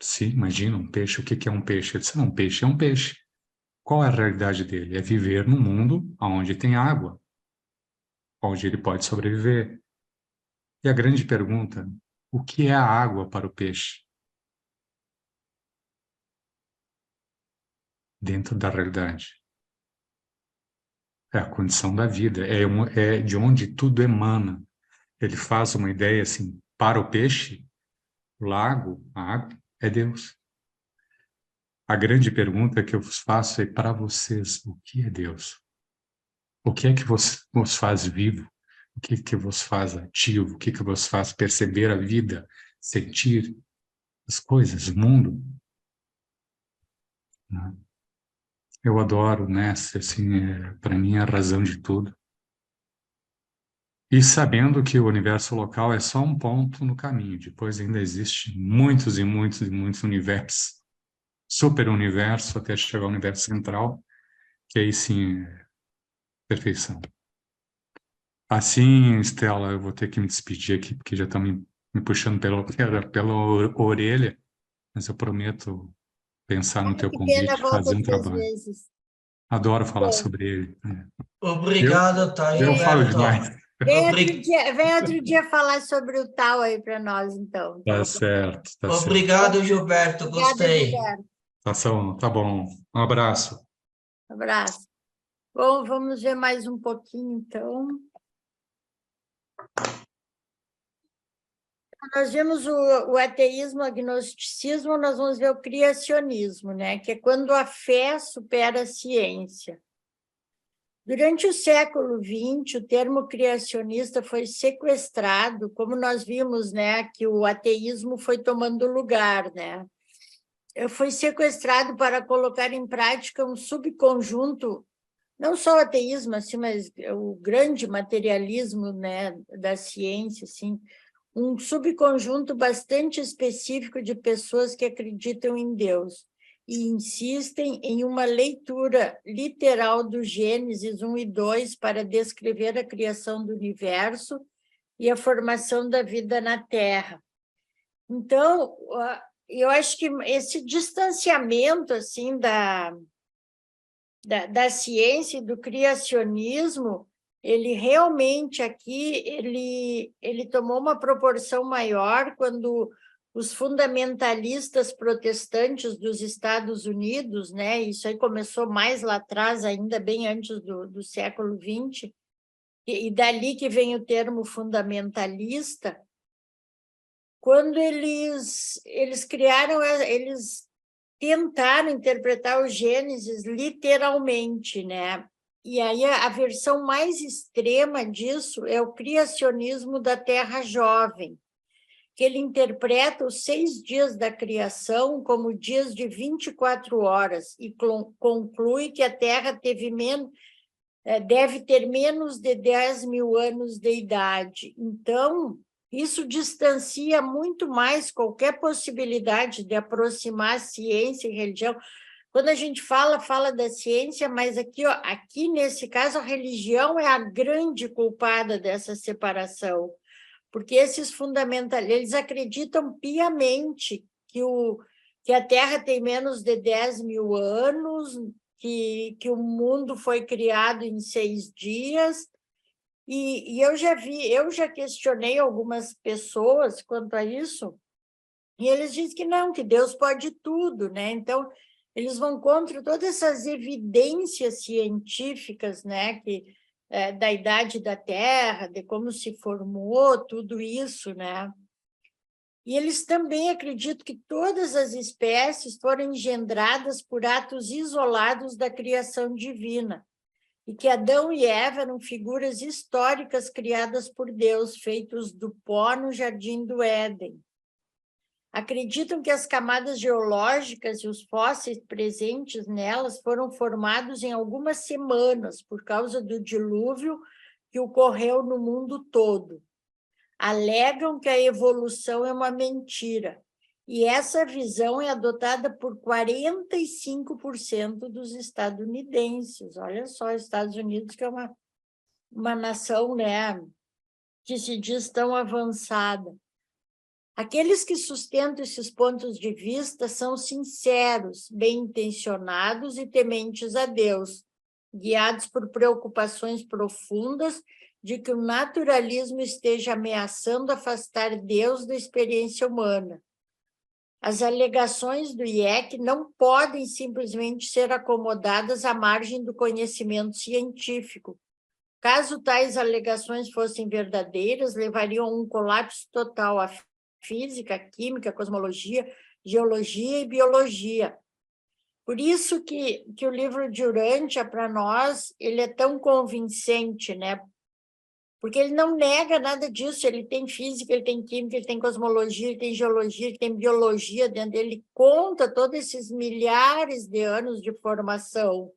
Sim, imagina um peixe. O que é um peixe? Ele disse, não, um peixe é um peixe. Qual é a realidade dele? É viver num mundo onde tem água, onde ele pode sobreviver. E a grande pergunta, o que é a água para o peixe? Dentro da realidade. É a condição da vida, é de onde tudo emana. Ele faz uma ideia assim, para o peixe, o lago, a água, é Deus. A grande pergunta que eu vos faço é para vocês, o que é Deus? O que é que vos faz vivo? O que é que vos faz ativo? O que é que vos faz perceber a vida, sentir as coisas, o mundo? Né? Eu adoro o mestre, assim, para mim é a razão de tudo. E sabendo que o universo local é só um ponto no caminho, depois ainda existe muitos e muitos e muitos universos, super-universo, até chegar ao universo central, que aí sim é perfeição. Assim, Estela, eu vou ter que me despedir aqui, porque já estão me puxando pela orelha, mas eu prometo pensar no teu convite, fazer um trabalho. Vezes. Adoro falar sobre ele. Né? Obrigado, Thay. Eu falo demais. Vem outro dia falar sobre o tal aí para nós, então. Tá certo, tá Obrigado, certo. Gilberto, gostei. Obrigada, Gilberto. Tá bom. Um abraço. Abraço. Bom, vamos ver mais um pouquinho, então. Nós vimos o ateísmo, o agnosticismo, nós vamos ver o criacionismo, né? Que é quando a fé supera a ciência. Durante o século XX, o termo criacionista foi sequestrado, como nós vimos, né, que o ateísmo foi tomando lugar, né? Foi sequestrado para colocar em prática um subconjunto, não só o ateísmo, assim, mas o grande materialismo, né, da ciência, assim, um subconjunto bastante específico de pessoas que acreditam em Deus e insistem em uma leitura literal do Gênesis 1 e 2 para descrever a criação do universo e a formação da vida na Terra. Então, eu acho que esse distanciamento assim, da ciência e do criacionismo, ele realmente aqui ele tomou uma proporção maior quando os fundamentalistas protestantes dos Estados Unidos, né, isso aí começou mais lá atrás, ainda bem antes do século XX, e dali que vem o termo fundamentalista, quando eles criaram, eles tentaram interpretar o Gênesis literalmente, né? E aí a versão mais extrema disso é o criacionismo da Terra Jovem, que ele interpreta os 6 dias da criação como dias de 24 horas e conclui que a Terra deve ter menos de 10 mil anos de idade. Então, isso distancia muito mais qualquer possibilidade de aproximar ciência e religião. Quando a gente fala da ciência, mas aqui, aqui nesse caso, a religião é a grande culpada dessa separação, porque esses fundamentalistas, eles acreditam piamente que a Terra tem menos de 10 mil anos, que o mundo foi criado em 6 dias, e eu já questionei algumas pessoas quanto a isso, e eles dizem que não, que Deus pode tudo, né? Então, eles vão contra todas essas evidências científicas, né, da idade da Terra, de como se formou, tudo isso, né? E eles também acreditam que todas as espécies foram engendradas por atos isolados da criação divina, e que Adão e Eva eram figuras históricas criadas por Deus, feitos do pó no jardim do Éden. Acreditam que as camadas geológicas e os fósseis presentes nelas foram formados em algumas semanas, por causa do dilúvio que ocorreu no mundo todo. Alegam que a evolução é uma mentira, e essa visão é adotada por 45% dos estadunidenses. Olha só, Estados Unidos, que é uma nação, né, que se diz tão avançada. Aqueles que sustentam esses pontos de vista são sinceros, bem-intencionados e tementes a Deus, guiados por preocupações profundas de que o naturalismo esteja ameaçando afastar Deus da experiência humana. As alegações do IEC não podem simplesmente ser acomodadas à margem do conhecimento científico. Caso tais alegações fossem verdadeiras, levariam a um colapso total à física, química, cosmologia, geologia e biologia. Por isso que o livro de Urântia, para nós, ele é tão convincente, né? Porque ele não nega nada disso, ele tem física, ele tem química, ele tem cosmologia, ele tem geologia, ele tem biologia dentro dele, ele conta todos esses milhares de anos de formação,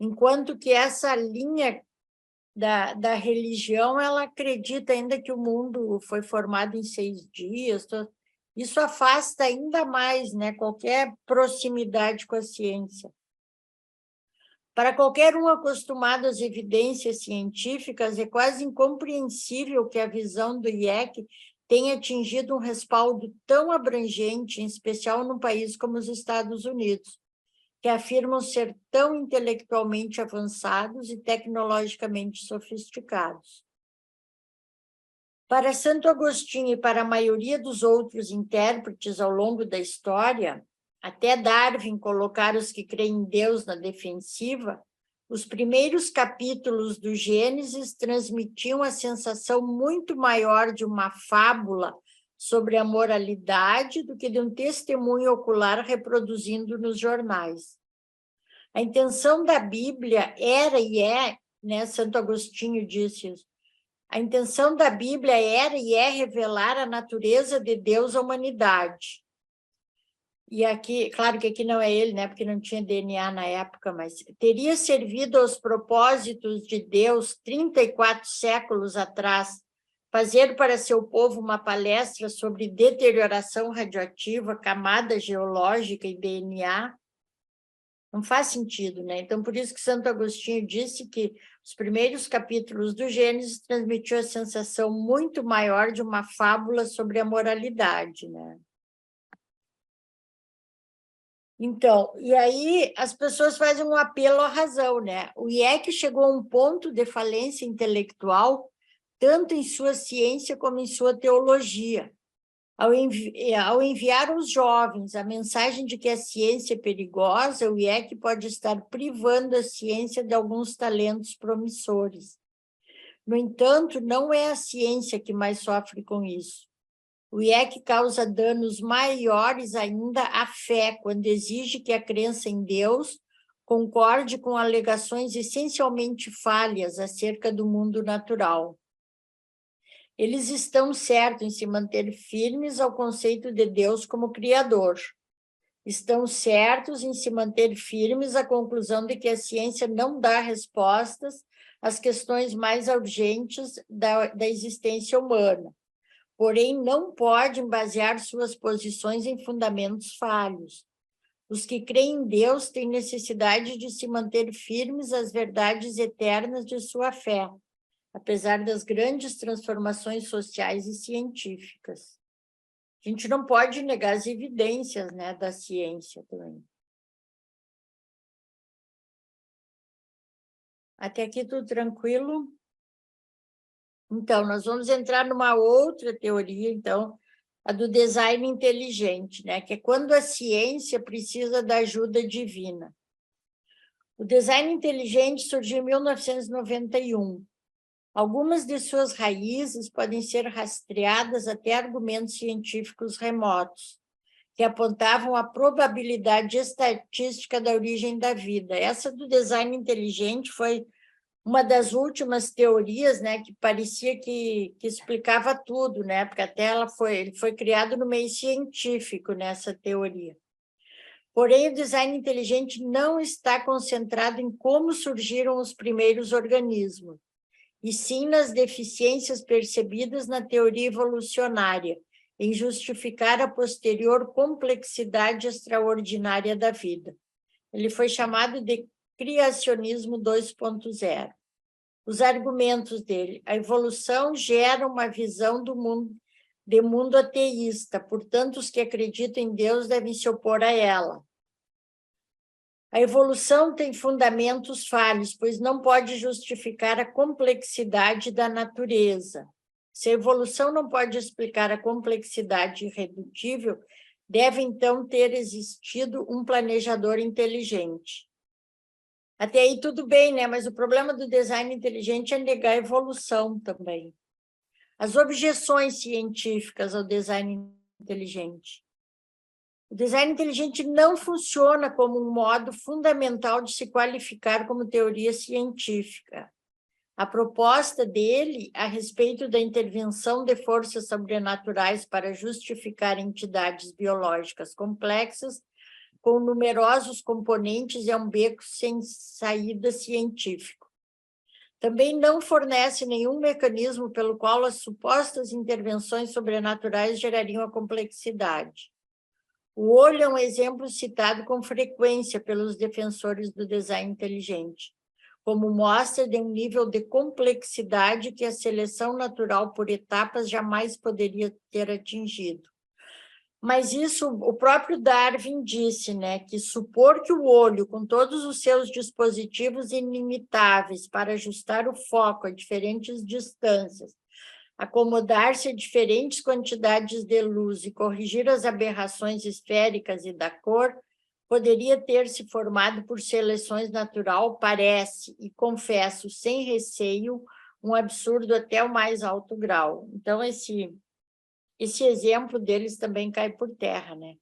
enquanto que essa linha da religião, ela acredita ainda que o mundo foi formado em 6 dias, isso afasta ainda mais, né, qualquer proximidade com a ciência. Para qualquer um acostumado às evidências científicas, é quase incompreensível que a visão do IEC tenha atingido um respaldo tão abrangente, em especial num país como os Estados Unidos, que afirmam ser tão intelectualmente avançados e tecnologicamente sofisticados. Para Santo Agostinho e para a maioria dos outros intérpretes ao longo da história, até Darwin colocar os que creem em Deus na defensiva, os primeiros capítulos do Gênesis transmitiam a sensação muito maior de uma fábula sobre a moralidade do que de um testemunho ocular reproduzindo nos jornais. A intenção da Bíblia era e é, né, Santo Agostinho disse isso, a intenção da Bíblia era e é revelar a natureza de Deus à humanidade. E aqui, claro que aqui não é ele, né, porque não tinha DNA na época, mas teria servido aos propósitos de Deus 34 séculos atrás, fazer para seu povo uma palestra sobre deterioração radioativa, camada geológica e DNA. Não faz sentido, né? Então, por isso que Santo Agostinho disse que os primeiros capítulos do Gênesis transmitiam a sensação muito maior de uma fábula sobre a moralidade, né? Então, e aí as pessoas fazem um apelo à razão, né? O IEC chegou a um ponto de falência intelectual, tanto em sua ciência como em sua teologia. Ao enviar aos jovens a mensagem de que a ciência é perigosa, o IEC pode estar privando a ciência de alguns talentos promissores. No entanto, não é a ciência que mais sofre com isso. O IEC causa danos maiores ainda à fé, quando exige que a crença em Deus concorde com alegações essencialmente falhas acerca do mundo natural. Eles estão certos em se manter firmes ao conceito de Deus como Criador. Estão certos em se manter firmes à conclusão de que a ciência não dá respostas às questões mais urgentes da existência humana. Porém, não podem basear suas posições em fundamentos falhos. Os que creem em Deus têm necessidade de se manter firmes às verdades eternas de sua fé, apesar das grandes transformações sociais e científicas. A gente não pode negar as evidências, né, da ciência também. Até aqui tudo tranquilo? Então, nós vamos entrar numa outra teoria, então, a do design inteligente, né, que é quando a ciência precisa da ajuda divina. O design inteligente surgiu em 1991. Algumas de suas raízes podem ser rastreadas até argumentos científicos remotos, que apontavam a probabilidade estatística da origem da vida. Essa do design inteligente foi uma das últimas teorias, né, que parecia que explicava tudo, né, porque até ele foi criado no meio científico, nessa teoria. Porém, o design inteligente não está concentrado em como surgiram os primeiros organismos, e sim nas deficiências percebidas na teoria evolucionária, em justificar a posterior complexidade extraordinária da vida. Ele foi chamado de criacionismo 2.0. Os argumentos dele: a evolução gera uma visão do mundo, de mundo ateísta, portanto, os que acreditam em Deus devem se opor a ela. A evolução tem fundamentos falhos, pois não pode justificar a complexidade da natureza. Se a evolução não pode explicar a complexidade irredutível, deve então ter existido um planejador inteligente. Até aí tudo bem, né? Mas o problema do design inteligente é negar a evolução também. As objeções científicas ao design inteligente. O design inteligente não funciona como um modo fundamental de se qualificar como teoria científica. A proposta dele a respeito da intervenção de forças sobrenaturais para justificar entidades biológicas complexas com numerosos componentes é um beco sem saída científico. Também não fornece nenhum mecanismo pelo qual as supostas intervenções sobrenaturais gerariam a complexidade. O olho é um exemplo citado com frequência pelos defensores do design inteligente, como mostra de um nível de complexidade que a seleção natural por etapas jamais poderia ter atingido. Mas isso, o próprio Darwin disse, né, que supor que o olho, com todos os seus dispositivos ilimitáveis para ajustar o foco a diferentes distâncias, acomodar-se a diferentes quantidades de luz e corrigir as aberrações esféricas e da cor, poderia ter se formado por seleções natural, parece, e confesso, sem receio, um absurdo até o mais alto grau. Então, esse exemplo deles também cai por terra, né?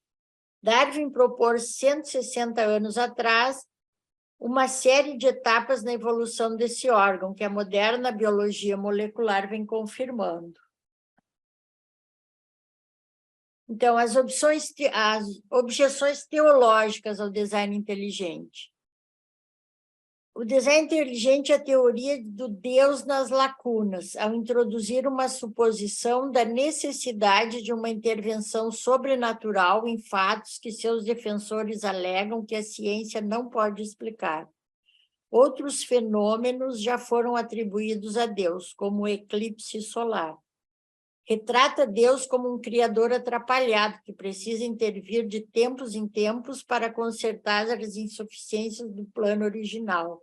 Darwin propôs 160 anos atrás uma série de etapas na evolução desse órgão, que a moderna biologia molecular vem confirmando. Então, as objeções teológicas ao design inteligente. O design inteligente é a teoria do Deus nas lacunas, ao introduzir uma suposição da necessidade de uma intervenção sobrenatural em fatos que seus defensores alegam que a ciência não pode explicar. Outros fenômenos já foram atribuídos a Deus, como o eclipse solar. Retrata Deus como um criador atrapalhado, que precisa intervir de tempos em tempos para consertar as insuficiências do plano original.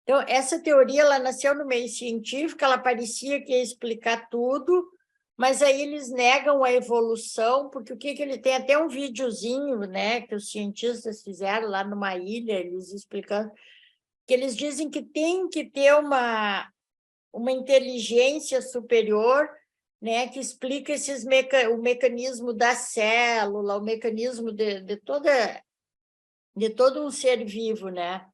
Então, essa teoria ela nasceu no meio científico, ela parecia que ia explicar tudo, mas aí eles negam a evolução, porque o que ele tem até um videozinho, né, que os cientistas fizeram lá numa ilha, eles explicando, que eles dizem que tem que ter uma inteligência superior, né, que explica o mecanismo da célula, o mecanismo de todo um ser vivo, né?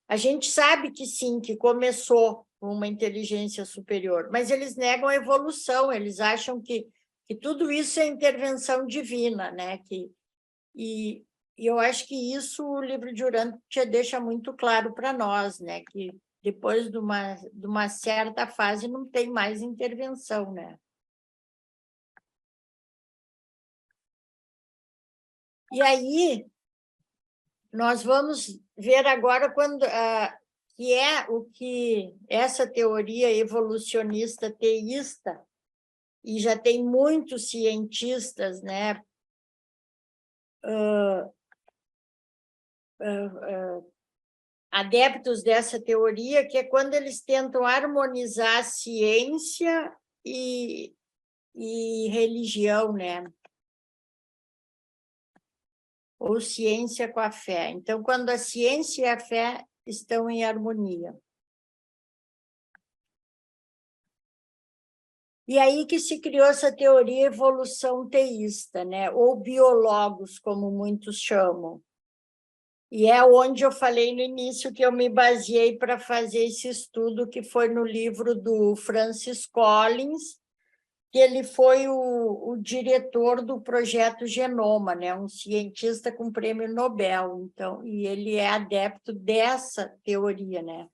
A gente sabe que sim, que começou com uma inteligência superior, mas eles negam a evolução, eles acham que tudo isso é intervenção divina, né? E eu acho que isso o livro de Urântia deixa muito claro para nós, né? Que depois de uma certa fase não tem mais intervenção, né? E aí, nós vamos ver agora que é o que essa teoria evolucionista teísta, e já tem muitos cientistas, né, adeptos dessa teoria, que é quando eles tentam harmonizar ciência e religião, né? Ou ciência com a fé. Então, quando a ciência e a fé estão em harmonia. E aí que se criou essa teoria evolução teísta, né? Ou biólogos, como muitos chamam. E é onde eu falei no início que eu me baseei para fazer esse estudo, que foi no livro do Francis Collins, que ele foi o diretor do projeto Genoma, né? Um cientista com prêmio Nobel, então, e ele é adepto dessa teoria, né?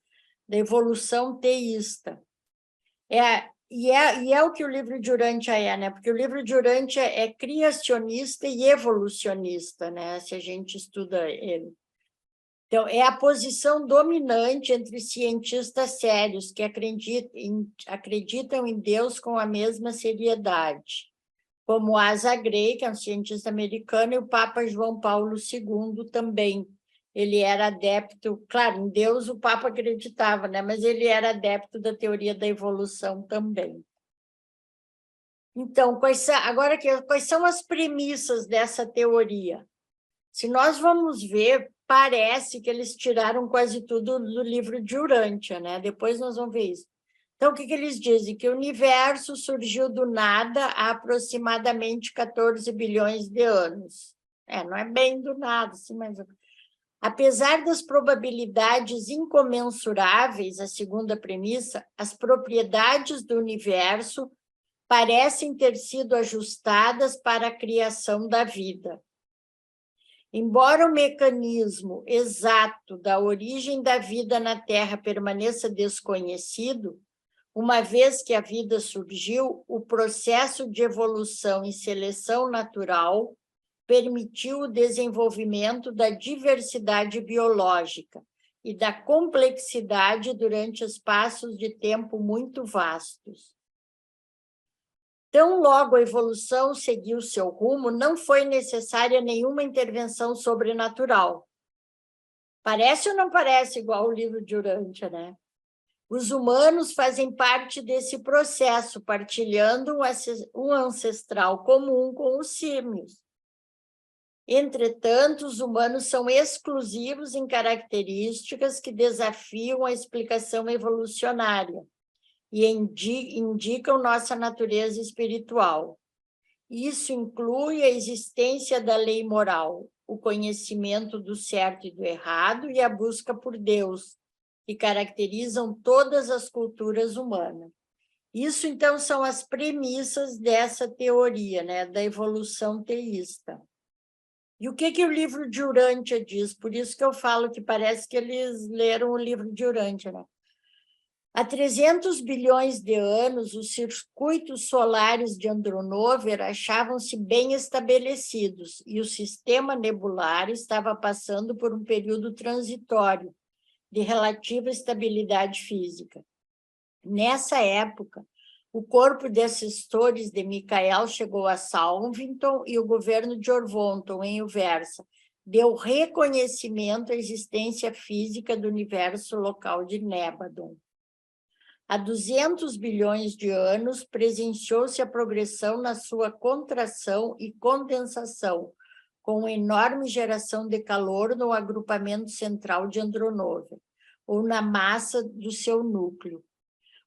Da evolução teísta. E é o que o livro de Urântia é, né? Porque o livro de Urântia é criacionista e evolucionista, né? Se a gente estuda ele. Então, é a posição dominante entre cientistas sérios que acreditam em Deus com a mesma seriedade, como Asa Gray, que é um cientista americano, e o Papa João Paulo II também. Ele era adepto, claro, em Deus o Papa acreditava, né? Mas ele era adepto da teoria da evolução também. Então, quais são as premissas dessa teoria? Se nós vamos ver, parece que eles tiraram quase tudo do livro de Urântia, né? Depois nós vamos ver isso. Então, o que eles dizem? Que o universo surgiu do nada há aproximadamente 14 bilhões de anos. Não é bem do nada, assim, mas... Apesar das probabilidades incomensuráveis, a segunda premissa, as propriedades do universo parecem ter sido ajustadas para a criação da vida. Embora o mecanismo exato da origem da vida na Terra permaneça desconhecido, uma vez que a vida surgiu, o processo de evolução e seleção natural permitiu o desenvolvimento da diversidade biológica e da complexidade durante espaços de tempo muito vastos. Tão logo a evolução seguiu seu rumo, não foi necessária nenhuma intervenção sobrenatural. Parece ou não parece igual o livro de Urântia, né? Os humanos fazem parte desse processo, partilhando um ancestral comum com os símios. Entretanto, os humanos são exclusivos em características que desafiam a explicação evolucionária e indicam nossa natureza espiritual. Isso inclui a existência da lei moral, o conhecimento do certo e do errado e a busca por Deus, que caracterizam todas as culturas humanas. Isso, então, são as premissas dessa teoria, né, da evolução teísta. E o que o livro de Urântia diz? Por isso que eu falo que parece que eles leram o livro de Urântia, né? Há 300 bilhões de anos, os circuitos solares de Andronover achavam-se bem estabelecidos e o sistema nebular estava passando por um período transitório de relativa estabilidade física. Nessa época, o corpo de assessores de Michael chegou a Salvington e o governo de Orvonton, em Uversa, deu reconhecimento à existência física do universo local de Nébadon. Há 200 bilhões de anos, presenciou-se a progressão na sua contração e condensação, com enorme geração de calor no agrupamento central de Andronover, ou na massa do seu núcleo.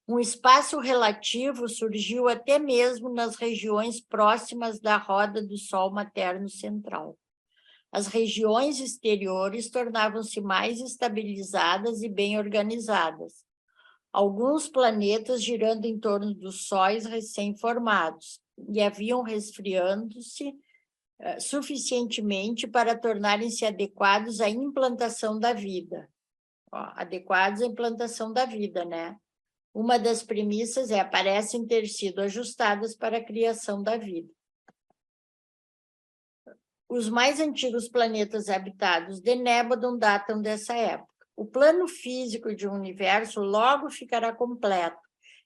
Um espaço relativo surgiu até mesmo nas regiões próximas da roda do Sol materno central. As regiões exteriores tornavam-se mais estabilizadas e bem organizadas. Alguns planetas girando em torno dos sóis recém-formados e haviam resfriando-se suficientemente para tornarem-se adequados à implantação da vida. Adequados à implantação da vida, né? Uma das premissas parecem ter sido ajustadas para a criação da vida. Os mais antigos planetas habitados de Nébadon datam dessa época. O plano físico de um universo logo ficará completo,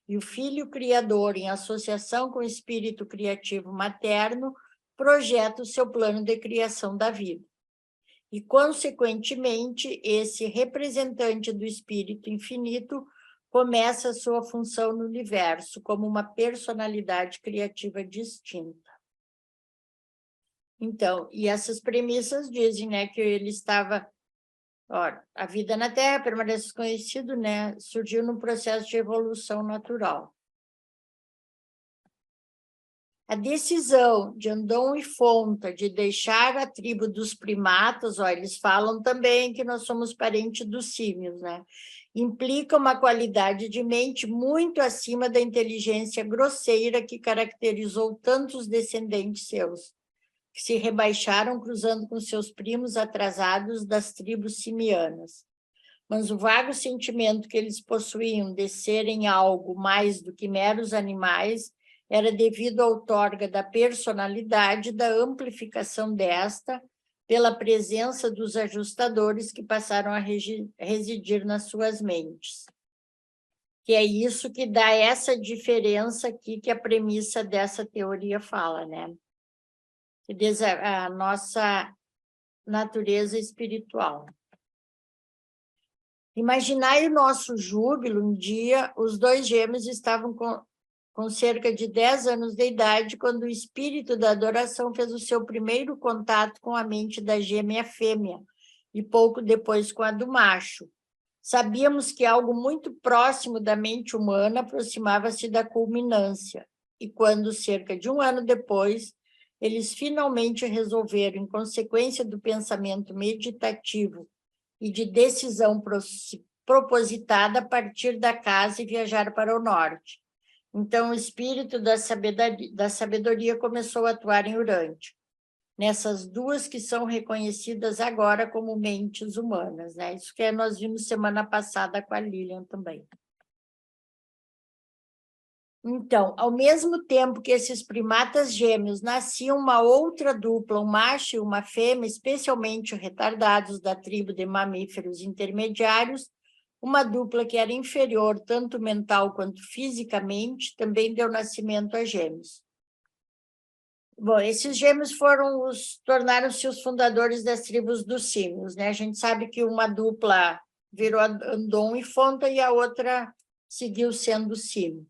e o Filho Criador, em associação com o espírito criativo materno, projeta o seu plano de criação da vida. E, consequentemente, esse representante do espírito infinito começa a sua função no universo como uma personalidade criativa distinta. Então, e essas premissas dizem, né, que ele estava... a vida na Terra permanece desconhecido, né? Surgiu num processo de evolução natural. A decisão de Andon e Fonta de deixar a tribo dos primatas, eles falam também que nós somos parentes dos símios, né? Implica uma qualidade de mente muito acima da inteligência grosseira que caracterizou tantos descendentes seus, que se rebaixaram cruzando com seus primos atrasados das tribos simianas. Mas o vago sentimento que eles possuíam de serem algo mais do que meros animais era devido à outorga da personalidade, da amplificação desta, pela presença dos ajustadores que passaram a residir nas suas mentes. Que é isso que dá essa diferença aqui que a premissa dessa teoria fala, né? Que diz a nossa natureza espiritual. Imaginai o nosso júbilo, um dia os dois gêmeos estavam com cerca de 10 anos de idade, quando o espírito da adoração fez o seu primeiro contato com a mente da gêmea fêmea, e pouco depois com a do macho. Sabíamos que algo muito próximo da mente humana aproximava-se da culminância, e quando, cerca de 1 ano depois, eles finalmente resolveram, em consequência do pensamento meditativo e de decisão propositada, partir da casa e viajar para o norte. Então, o espírito da sabedoria começou a atuar em Urântia, nessas duas que são reconhecidas agora como mentes humanas, né? Isso que nós vimos semana passada com a Lilian também. Então, ao mesmo tempo que esses primatas gêmeos nasciam uma outra dupla, um macho e uma fêmea, especialmente retardados da tribo de mamíferos intermediários, uma dupla que era inferior, tanto mental quanto fisicamente, também deu nascimento a gêmeos. Bom, esses gêmeos tornaram-se os fundadores das tribos dos símios, né? A gente sabe que uma dupla virou Andon e Fonta e a outra seguiu sendo símio.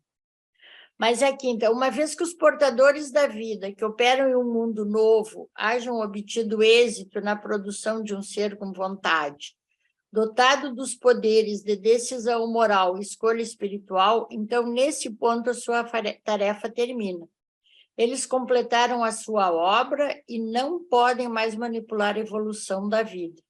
Mas aqui, então, uma vez que os portadores da vida que operam em um mundo novo hajam obtido êxito na produção de um ser com vontade, dotado dos poderes de decisão moral e escolha espiritual, então, nesse ponto, a sua tarefa termina. Eles completaram a sua obra e não podem mais manipular a evolução da vida.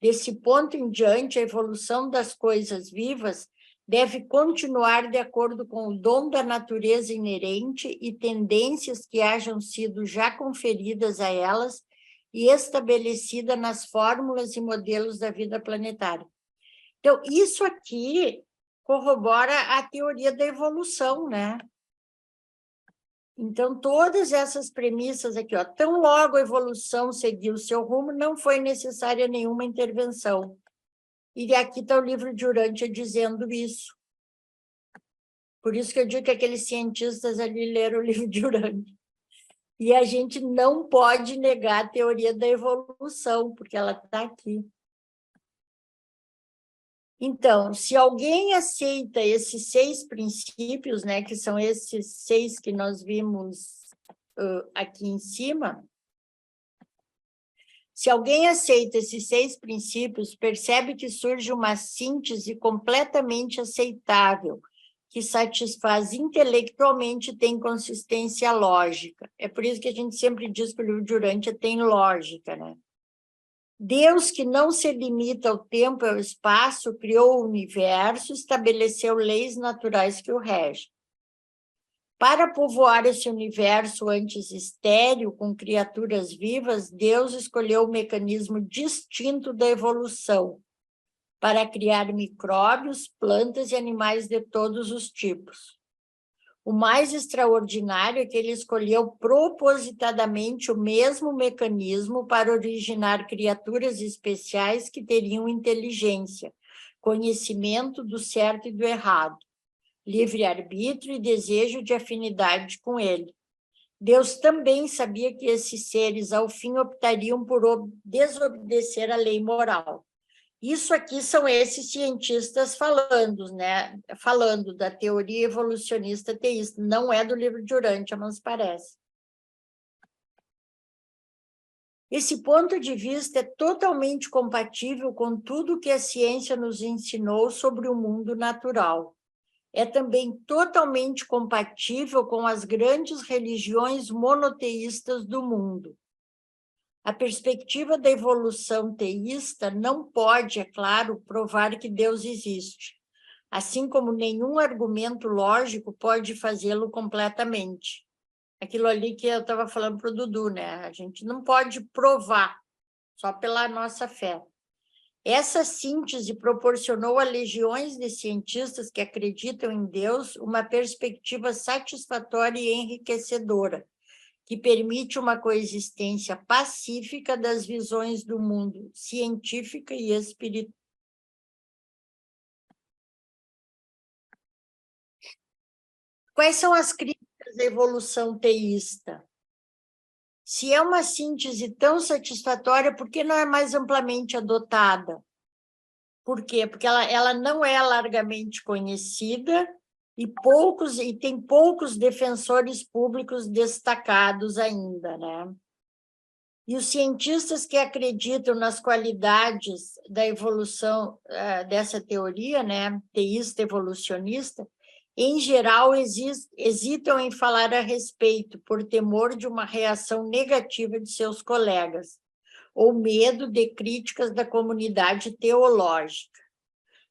Desse ponto em diante, a evolução das coisas vivas deve continuar de acordo com o dom da natureza inerente e tendências que hajam sido já conferidas a elas e estabelecida nas fórmulas e modelos da vida planetária. Então, isso aqui corrobora a teoria da evolução, né? Então, todas essas premissas aqui, ó, tão logo a evolução seguiu seu rumo, não foi necessária nenhuma intervenção. E aqui está o livro de Urântia dizendo isso. Por isso que eu digo que aqueles cientistas ali leram o livro de Urântia. E a gente não pode negar a teoria da evolução, porque ela está aqui. Então, se alguém aceita esses 6 princípios, né, que são esses 6 que nós vimos aqui em cima, se alguém aceita esses 6 princípios, percebe que surge uma síntese completamente aceitável, que satisfaz intelectualmente e tem consistência lógica. É por isso que a gente sempre diz que o livro de Urântia tem lógica, né? Deus, que não se limita ao tempo e ao espaço, criou o universo, estabeleceu leis naturais que o regem. Para povoar esse universo antes estéril, com criaturas vivas, Deus escolheu o mecanismo distinto da evolução, para criar micróbios, plantas e animais de todos os tipos. O mais extraordinário é que ele escolheu propositadamente o mesmo mecanismo para originar criaturas especiais que teriam inteligência, conhecimento do certo e do errado, livre-arbítrio e desejo de afinidade com ele. Deus também sabia que esses seres, ao fim, optariam por desobedecer à lei moral. Isso aqui são esses cientistas falando, né? Falando da teoria evolucionista teísta. Não é do livro de Urântia, mas parece. Esse ponto de vista é totalmente compatível com tudo que a ciência nos ensinou sobre o mundo natural. É também totalmente compatível com as grandes religiões monoteístas do mundo. A perspectiva da evolução teísta não pode, é claro, provar que Deus existe, assim como nenhum argumento lógico pode fazê-lo completamente. Aquilo ali que eu estava falando para o Dudu, né? A gente não pode provar, só pela nossa fé. Essa síntese proporcionou a legiões de cientistas que acreditam em Deus uma perspectiva satisfatória e enriquecedora, que permite uma coexistência pacífica das visões do mundo científica e espiritual. Quais são as críticas da evolução teísta? Se é uma síntese tão satisfatória, por que não é mais amplamente adotada? Por quê? Porque ela não é largamente conhecida e tem poucos defensores públicos destacados ainda, né? E os cientistas que acreditam nas qualidades da evolução dessa teoria, né, teísta evolucionista, em geral hesitam em falar a respeito por temor de uma reação negativa de seus colegas, ou medo de críticas da comunidade teológica.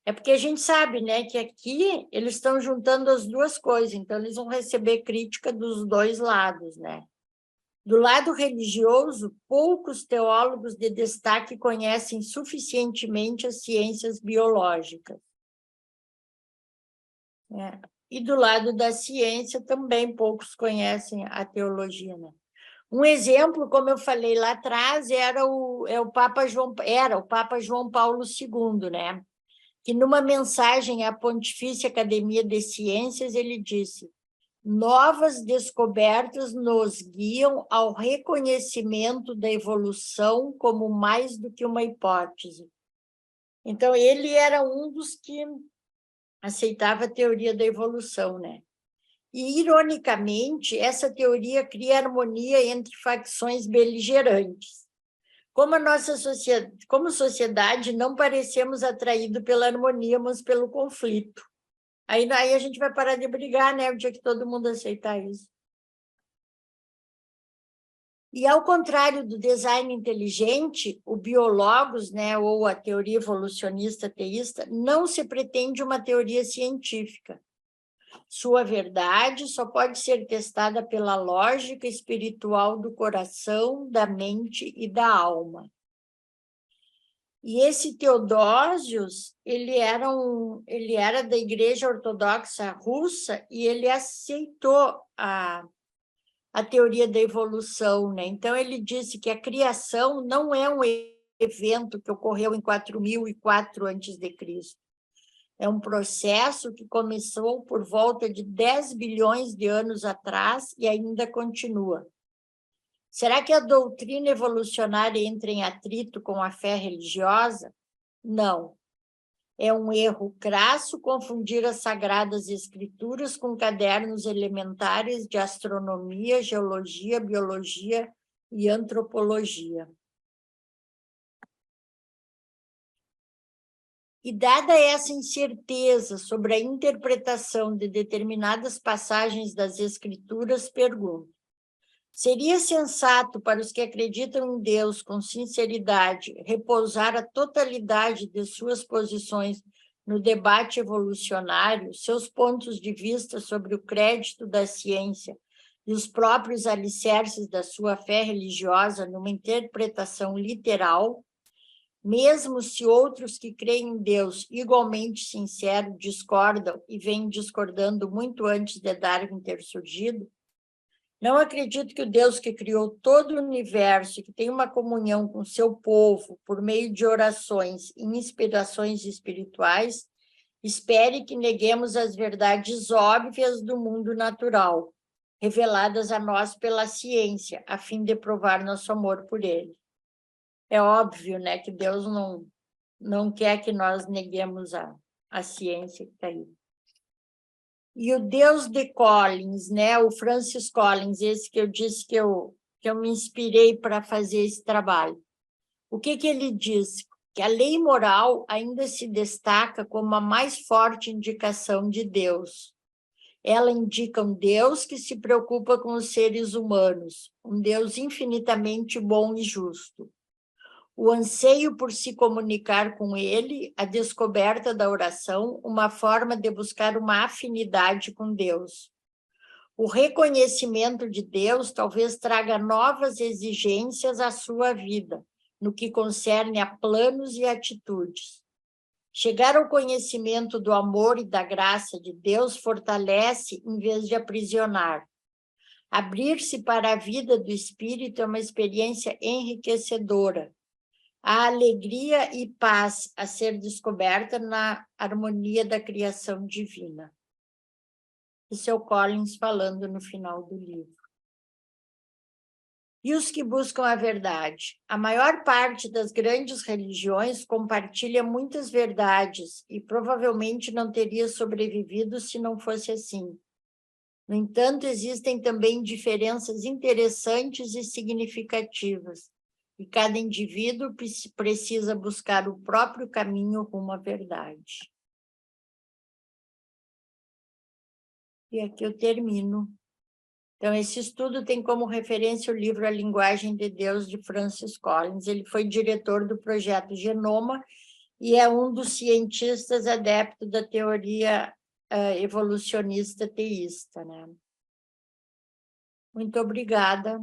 É porque a gente sabe, né, que aqui eles estão juntando as duas coisas, então eles vão receber crítica dos dois lados, né? Do lado religioso, poucos teólogos de destaque conhecem suficientemente as ciências biológicas. E do lado da ciência, também poucos conhecem a teologia, né? Um exemplo, como eu falei lá atrás, era o Papa João Paulo II, né? Que numa mensagem à Pontifícia Academia de Ciências, ele disse: novas descobertas nos guiam ao reconhecimento da evolução como mais do que uma hipótese. Então, ele era um dos que aceitava a teoria da evolução, né? E, ironicamente, essa teoria cria harmonia entre facções beligerantes. Como sociedade, não parecemos atraídos pela harmonia, mas pelo conflito. Aí a gente vai parar de brigar, né? O dia que todo mundo aceitar isso. E, ao contrário do design inteligente, o biologos, né, ou a teoria evolucionista teísta, não se pretende uma teoria científica. Sua verdade só pode ser testada pela lógica espiritual do coração, da mente e da alma. E esse Teodósios, ele era da Igreja Ortodoxa Russa e ele aceitou a teoria da evolução, né? Então, ele disse que a criação não é um evento que ocorreu em 4004 a.C., é um processo que começou por volta de 10 bilhões de anos atrás e ainda continua. Será que a doutrina evolucionária entra em atrito com a fé religiosa? Não. É um erro crasso confundir as sagradas escrituras com cadernos elementares de astronomia, geologia, biologia e antropologia. E dada essa incerteza sobre a interpretação de determinadas passagens das Escrituras, pergunto: seria sensato para os que acreditam em Deus com sinceridade repousar a totalidade de suas posições no debate evolucionário, seus pontos de vista sobre o crédito da ciência e os próprios alicerces da sua fé religiosa numa interpretação literal, mesmo se outros que creem em Deus igualmente sincero discordam e vêm discordando muito antes de Darwin ter surgido? Não acredito que o Deus que criou todo o universo e que tem uma comunhão com seu povo por meio de orações e inspirações espirituais espere que neguemos as verdades óbvias do mundo natural, reveladas a nós pela ciência, a fim de provar nosso amor por ele. É óbvio, né, que Deus não quer que nós neguemos a ciência que está aí. E o Deus de Collins, né, o Francis Collins, esse que eu disse que eu me inspirei para fazer esse trabalho. O que ele diz? Que a lei moral ainda se destaca como a mais forte indicação de Deus. Ela indica um Deus que se preocupa com os seres humanos, um Deus infinitamente bom e justo. O anseio por se comunicar com ele, a descoberta da oração, uma forma de buscar uma afinidade com Deus. O reconhecimento de Deus talvez traga novas exigências à sua vida, no que concerne a planos e atitudes. Chegar ao conhecimento do amor e da graça de Deus fortalece em vez de aprisionar. Abrir-se para a vida do Espírito é uma experiência enriquecedora. A alegria e paz a ser descoberta na harmonia da criação divina. Esse é o Collins falando no final do livro. E os que buscam a verdade? A maior parte das grandes religiões compartilha muitas verdades e provavelmente não teria sobrevivido se não fosse assim. No entanto, existem também diferenças interessantes e significativas. E cada indivíduo precisa buscar o próprio caminho rumo à verdade. E aqui eu termino. Então, esse estudo tem como referência o livro A Linguagem de Deus, de Francis Collins. Ele foi diretor do projeto Genoma e é um dos cientistas adeptos da teoria evolucionista teísta, né? Muito obrigada.